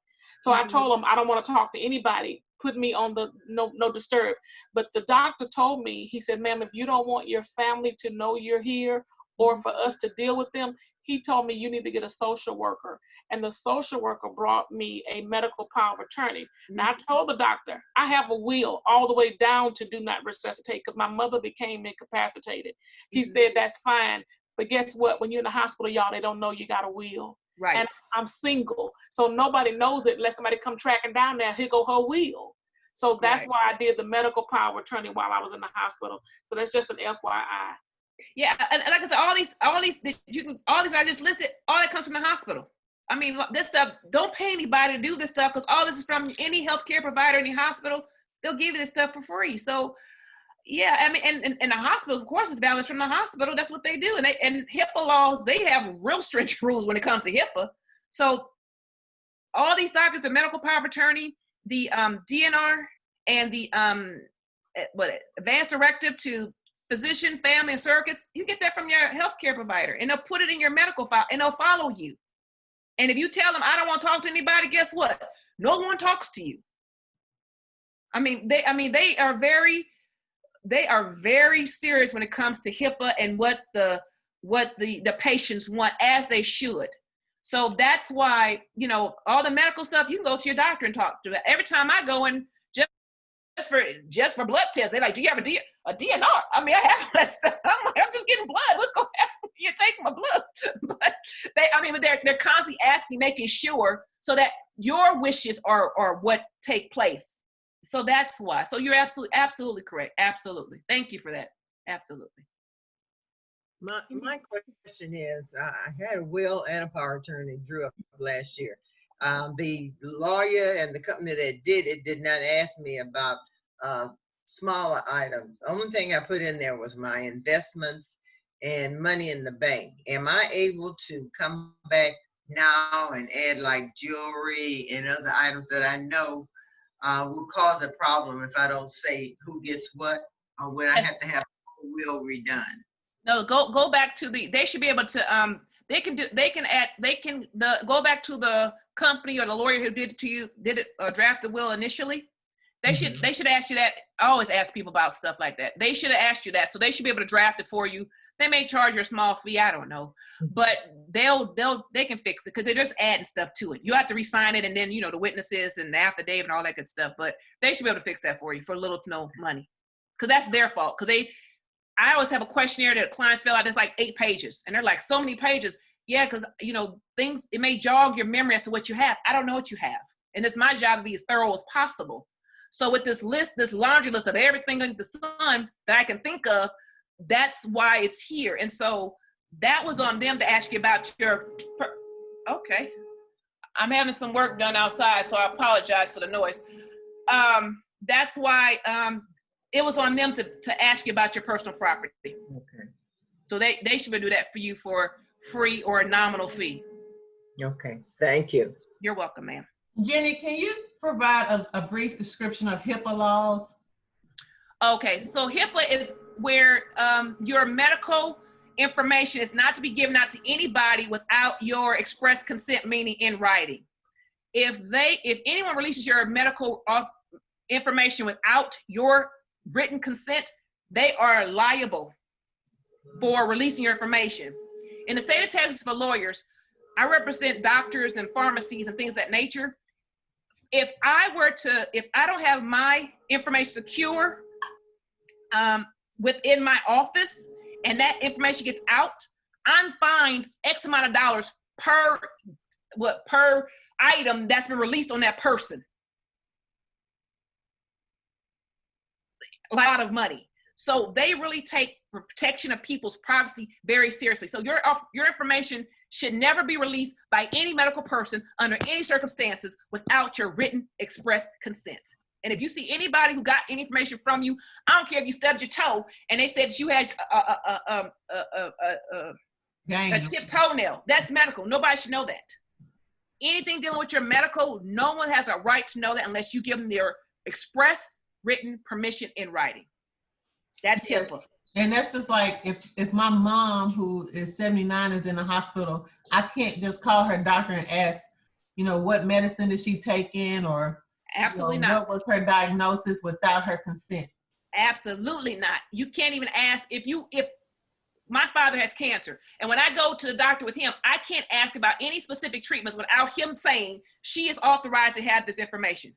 So I told them I don't want to talk to anybody. Put me on the no disturb. But the doctor told me, he said, ma'am, if you don't want your family to know you're here or for us to deal with them, he told me you need to get a social worker. And the social worker brought me a medical power of attorney. Now I told the doctor, I have a will all the way down to do not resuscitate because my mother became incapacitated. He said, that's fine. But guess what? When you're in the hospital, y'all, they don't know you got a will.
Right.
And I'm single. So nobody knows it unless somebody come tracking down there, here go her will. So that's
Right.
why I did the medical power of attorney while I was in the hospital. So that's just an FYI.
Yeah, and like I said, all these I just listed, all that comes from the hospital. I mean, this stuff, don't pay anybody to do this stuff, because all this is from any healthcare provider, any hospital. They'll give you this stuff for free. So yeah, I mean, and the hospitals, of course, it's valid from the hospital. That's what they do. And HIPAA laws, they have real stringent rules when it comes to HIPAA. So all these doctors, the medical power of attorney, the DNR, and the advanced directive to physician, family, and surrogates, you get that from your healthcare provider, and they'll put it in your medical file, and they'll follow you. And if you tell them, I don't want to talk to anybody, guess what? No one talks to you. They are very serious when it comes to HIPAA and what the patients want, as they should. So that's why, all the medical stuff, you can go to your doctor and talk to. Every time I go in, just just for blood tests. They're like, do you have a DNR? I mean, I have all that stuff. I'm like, I'm just getting blood. What's going to happen? You're taking my blood. But they're constantly asking, making sure so that your wishes are what take place. So that's why. So you're absolutely correct. Absolutely. Thank you for that. Absolutely.
My question is, I had a will and a power of attorney drew up last year. The lawyer and the company that did it did not ask me about smaller items. The only thing I put in there was my investments and money in the bank. Am I able to come back now and add like jewelry and other items that I know will cause a problem if I don't say who gets what, or would I have to have the will redone?
No, go back to they should be able to go back to the company or the lawyer who did it to you, draft the will initially. They should ask you that. I always ask people about stuff like that. They should have asked you that, so they should be able to draft it for you. They may charge you a small fee, I don't know, but they can fix it because they're just adding stuff to it. You have to re-sign it, and then the witnesses and the affidavit and all that good stuff. But they should be able to fix that for you for little to no money, because that's their fault. Because I always have a questionnaire that clients fill out that's like 8 pages, and they're like, so many pages. Yeah, because things, it may jog your memory as to what you have. I don't know what you have, and it's my job to be as thorough as possible. So with this list, this laundry list of everything under the sun that I can think of, that's why it's here. And so that was on them to ask you about okay. I'm having some work done outside, so I apologize for the noise. That's why it was on them to ask you about your personal property.
Okay.
So they should do that for you for free or a nominal fee.
Okay, thank you.
You're welcome, ma'am.
Jenny, can you provide a brief description of HIPAA laws?
Okay, so HIPAA is where your medical information is not to be given out to anybody without your express consent, meaning in writing. If anyone releases your medical information without your written consent, they are liable for releasing your information. In the state of Texas, for lawyers, I represent doctors and pharmacies and things of that nature. If I don't have my information secure within my office and that information gets out, I'm fined X amount of dollars per item that's been released on that person. A lot of money. So they really take protection of people's privacy very seriously. So your information should never be released by any medical person under any circumstances without your written express consent. And if you see anybody who got any information from you, I don't care if you stubbed your toe and they said that you had a tipped toenail, that's medical. Nobody should know that. Anything dealing with your medical, no one has a right to know that unless you give them their express written permission in writing. That's HIPAA.
And that's just like if my mom, who is 79, is in the hospital, I can't just call her doctor and ask, what medicine is she taking, or
absolutely not.
What was her diagnosis without her consent?
Absolutely not. You can't even ask if my father has cancer, and when I go to the doctor with him, I can't ask about any specific treatments without him saying she is authorized to have this information.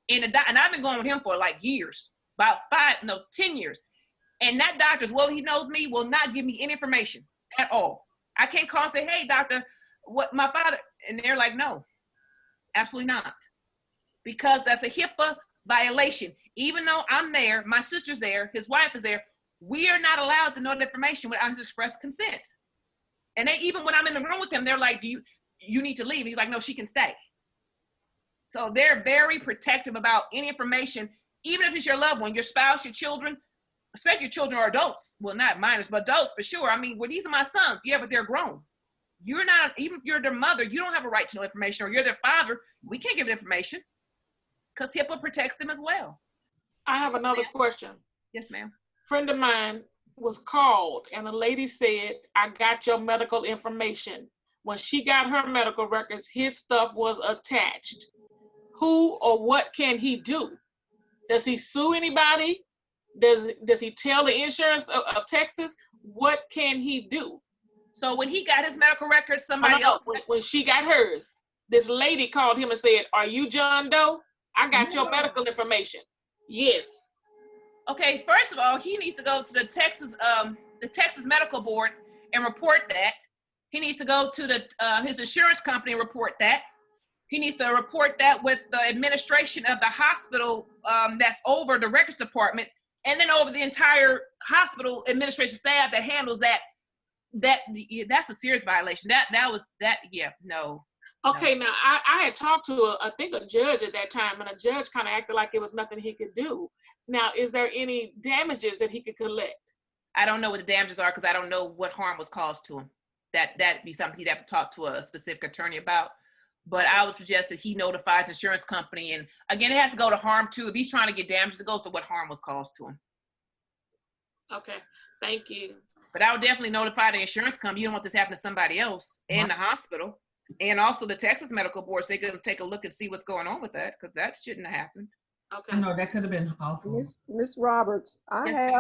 And I've been going with him for like years, about 10 years. And that doctor, as well he knows me, will not give me any information at all. I can't call and say, hey, doctor, what my father, and they're like, no, absolutely not. Because that's a HIPAA violation. Even though I'm there, my sister's there, his wife is there, we are not allowed to know the information without his express consent. And even when I'm in the room with them, they're like, you need to leave. And he's like, no, she can stay. So they're very protective about any information, even if it's your loved one, your spouse, your children, especially your children or adults. Well, not minors, but adults for sure. I mean, these are my sons. Yeah, but they're grown. You're not, even if you're their mother, you don't have a right to know information, or you're their father. We can't give information because HIPAA protects them as well.
I have another question.
Yes, ma'am.
Friend of mine was called and a lady said, I got your medical information. When she got her medical records, his stuff was attached. Who or what can he do? Does he sue anybody? Does he tell the insurance of Texas? What can he do?
So when he got his medical records, somebody else.
When she got hers, this lady called him and said, are you John Doe? I got your medical information. Yes.
Okay, first of all, he needs to go to the Texas Medical Board and report that. He needs to go to his insurance company and report that. He needs to report that with the administration of the hospital that's over the records department, and then over the entire hospital administration staff that handles that. That's a serious violation. No.
Okay, now I had talked to I think a judge at that time, and a judge kind of acted like there was nothing he could do. Now, is there any damages that he could collect?
I don't know what the damages are because I don't know what harm was caused to him. That'd be something he'd have to talk to a specific attorney about. But I would suggest that he notifies insurance company, and again, it has to go to harm too. If he's trying to get damages, it goes to what harm was caused to him.
Okay, thank you.
But I would definitely notify the insurance company. You don't want this happening to somebody else and the hospital. And also the Texas Medical Board, so they can take a look and see what's going on with that, because that shouldn't have happened.
Okay.
I know that could have been awful.
Miss Roberts, I
Yes,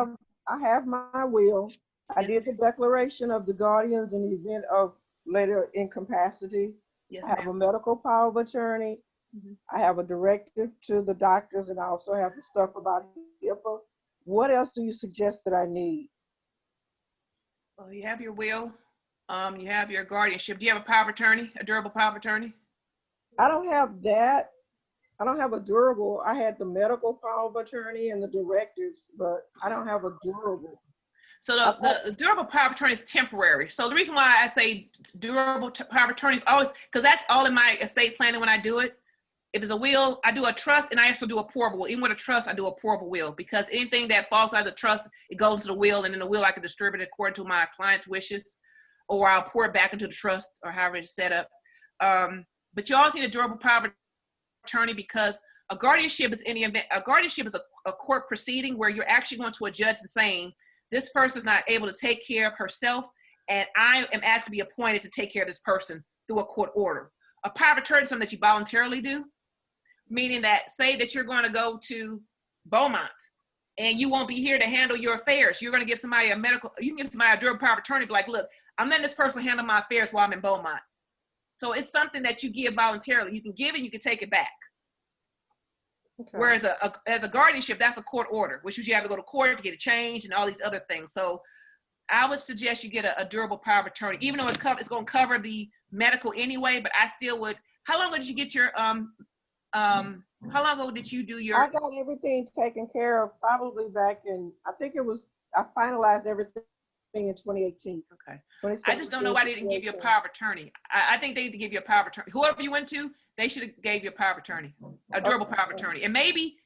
have my will. I
Yes,
did the declaration of the guardians in the event of later incapacity.
Yes,
I have
ma'am.
a medical power of attorney.
Mhm.
I have a directive to the doctors, and I also have the stuff about HIPAA. What else do you suggest that I need?
Well, you have your will. You have your guardianship. Do you have a power of attorney, a durable power of attorney?
I don't have that. I don't have a durable. I had the medical power of attorney and the directives, but I don't have a durable.
So the durable power of attorney is temporary. So the reason why I say durable power of attorney is always, because that's all in my estate planning when I do it. If it's a will, I do a trust, and I also do a pour over will. Even with a trust, I do a pour over will, because anything that falls out of the trust, it goes into the will, and in the will I can distribute it according to my client's wishes, or I'll pour it back into the trust, or however it's set up. But you also need a durable power of attorney, because a guardianship is a court proceeding where you're actually going to a judge and saying, this person is not able to take care of herself, and I am asked to be appointed to take care of this person through a court order. A power of attorney is something that you voluntarily do, meaning that, say that you're going to go to Beaumont and you won't be here to handle your affairs. You're going to give somebody you can give somebody a durable power of attorney, be like, look, I'm letting this person handle my affairs while I'm in Beaumont. So it's something that you give voluntarily. You can give it, you can take it back.
Okay.
Whereas as a guardianship, that's a court order, which is you have to go to court to get it changed and all these other things. So I would suggest you get a durable power of attorney, even though it's going to cover the medical anyway, but I still would. How long ago did you get your, how long ago did you do your?
I got everything taken care of probably back in, I finalized everything in 2018.
Okay. I just don't know why they didn't give you a power of attorney. I think they need to give you a power of attorney. Whoever you went to, they should have gave you a power of attorney, a durable power of attorney. And maybe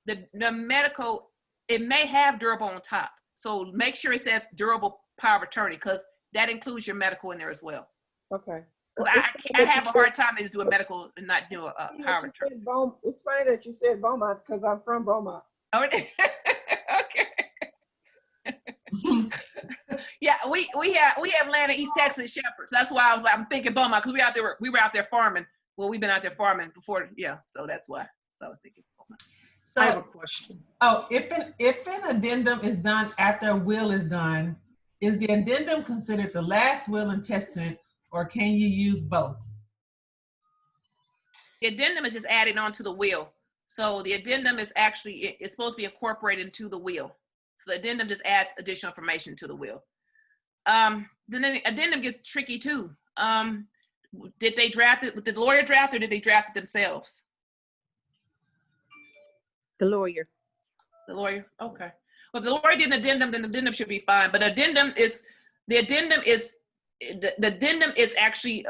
the medical, it may have durable on top. So make sure it says durable power of attorney, because that includes your medical in there as well.
Okay.
Because I have a hard time just doing medical and not do a power of attorney.
It's funny that you said Beaumont, because I'm from Beaumont.
Oh, okay. Yeah, we have land in East Texas, Shepherds. That's why I'm thinking Beaumont, because we were out there farming. Well, we've been out there farming before, yeah. So that's why. So I was thinking Beaumont.
So
I have a question.
Oh, if an addendum is done after a will is done, is the addendum considered the last will and testament, or can you use both?
The addendum is just added on to the will. So the addendum is actually, it's supposed to be incorporated into the will. So the addendum just adds additional information to the will. Then the addendum gets tricky too. Did they draft it? Did the lawyer draft it, or did they draft it themselves?
The lawyer.
The lawyer, okay. Well, if the lawyer did an addendum, then the addendum should be fine. But the addendum is actually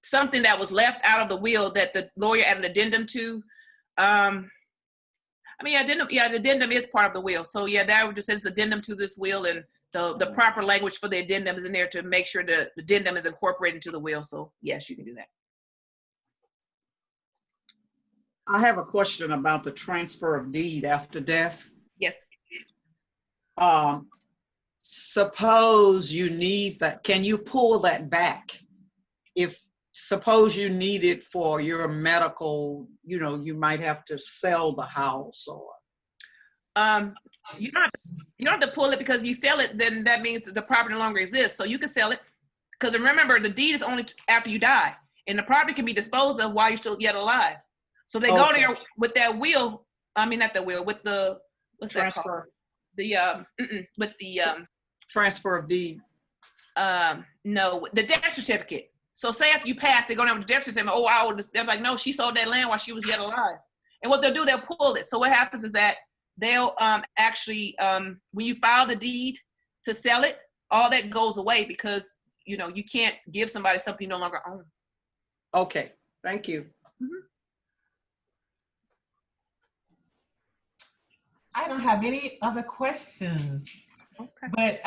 something that was left out of the will that the lawyer added an addendum to. The addendum is part of the will. So yeah, that would just say it's addendum to this will, and the proper language for the addendum is in there to make sure the addendum is incorporated into the will. So yes, you can do that.
I have a question about the transfer of deed after death.
Yes.
Suppose you need that, can you pull that back? Suppose you need it for your medical, you might have to sell the house, or.
You don't have to pull it, because if you sell it, then that means that the property no longer exists. So you can sell it, because remember, the deed is only after you die, and the property can be disposed of while you're still yet alive. So they go there with that will, I mean, not the will, with the, what's that called?
Transfer,
With the,
transfer of deed.
no, the death certificate. So say if you pass, they're gonna have the death certificate. Oh, I would. They're like, no, she sold that land while she was yet alive. And what they'll do, they'll pull it. So what happens is that they'll actually, when you file the deed to sell it, all that goes away because you know you can't give somebody something you no longer own.
Okay, thank you.
I don't have any other questions.
Okay.
But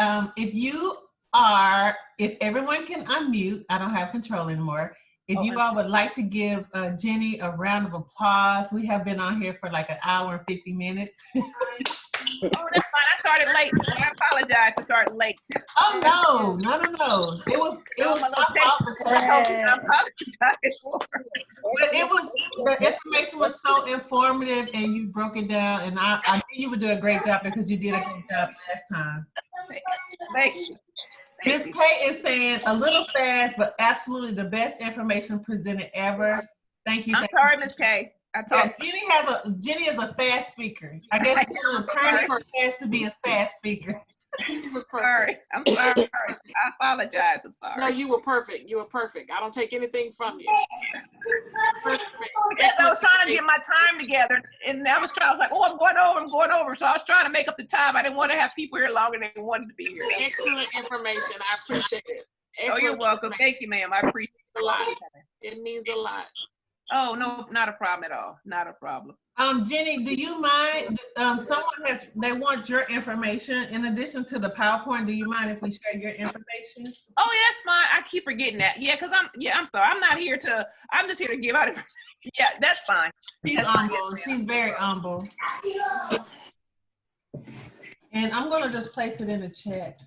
if everyone can unmute, I don't have control anymore. If you all would like to give Jennie a round of applause, we have been on here for like an hour and 50 minutes.
Oh, that's fine. I started late. So I apologize for starting late.
Oh no. It was my fault because I told you.
I apologize for it.
But the information was so informative and you broke it down, and I knew you would do a great job because you did a great job last time.
Thank you.
Ms. K is saying a little fast, but absolutely the best information presented ever. Thank you.
I'm sorry, Ms. K.
Jennie is a fast speaker. I guess an attorney has to be a fast speaker.
Sorry. I'm sorry. I apologize. I'm sorry.
No, you were perfect. You were perfect. I don't take anything from you.
Because I was trying to get my time together, and I was like, oh, I'm going over. So I was trying to make up the time. I didn't want to have people here longer than they wanted to be here.
Excellent information. I appreciate it.
Oh, you're welcome. Thank you, ma'am. I appreciate
it. A lot. It means a lot.
Oh, no, not a problem at all. Not a problem.
Jennie, do you mind? They want your information in addition to the PowerPoint. Do you mind if we share your information?
Oh, yeah, that's fine. I keep forgetting that. Yeah, because I'm sorry. I'm just here to give out information. Yeah, that's fine.
She's humble. She's very humble. And I'm going to just place it in the chat.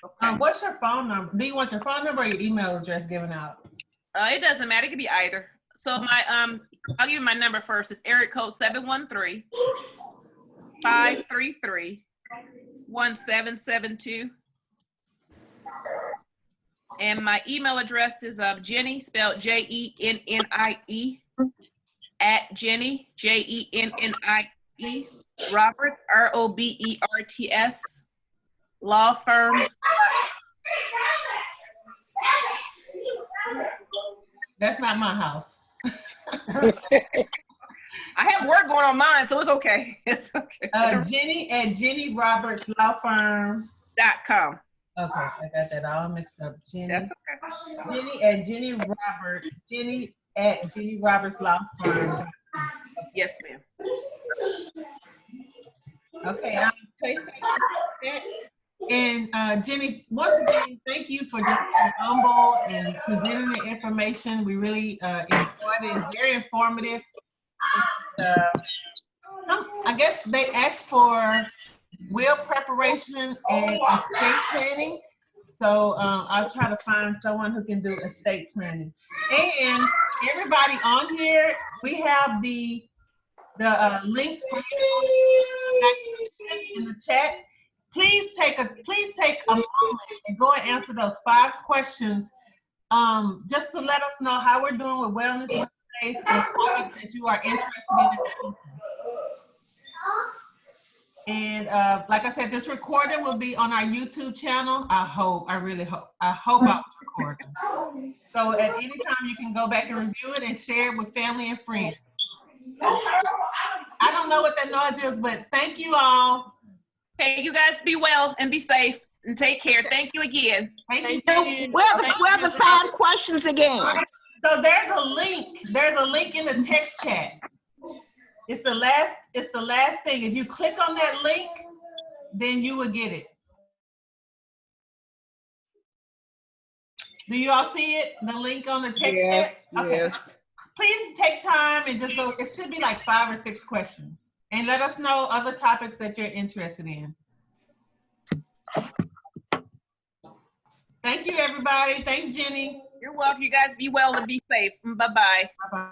Okay. What's your phone number? Do you want your phone number or your email address given out?
It doesn't matter. It could be either. So I'll give you my number first. It's area code 713-533-1772. And my email address is Jennie, spelled Jennie, at Jennie, Jennie, Roberts, Roberts, law firm.
That's not my house.
I have work going on mine, so it's okay. It's okay.
Jennie at JennieRobertsLawFirm.com. Okay, I got that all mixed up. Jennie.
That's okay.
Jennie at Jennie at JennieRobertsLawFirm.
Yes, ma'am.
Okay, I'm placing it. And Jennie, once again, thank you for just being humble and presenting the information. We really enjoyed it. It's very informative. I guess they asked for will preparation and estate planning. So I'll try to find someone who can do estate planning. And everybody on here, we have the link for you in the chat. Please take a moment and go and answer those 5 questions, just to let us know how we're doing with wellness in space and topics that you are interested in. And like I said, this recording will be on our YouTube channel. I really hope I was recording. So at any time you can go back and review it and share it with family and friends. I don't know what that noise is, but thank you all.
Okay, you guys be well and be safe and take care. Thank you again.
Thank
you. Where are the 5 questions again?
So there's a link. There's a link in the text chat. It's the last thing. If you click on that link, then you will get it. Do you all see it? The link on the text chat? Okay.
Yes.
Please take time and just go. It should be like 5 or 6 questions. And let us know other topics that you're interested in. Thank you, everybody. Thanks, Jennie.
You're welcome. You guys be well and be safe. Bye-bye.
Bye-bye.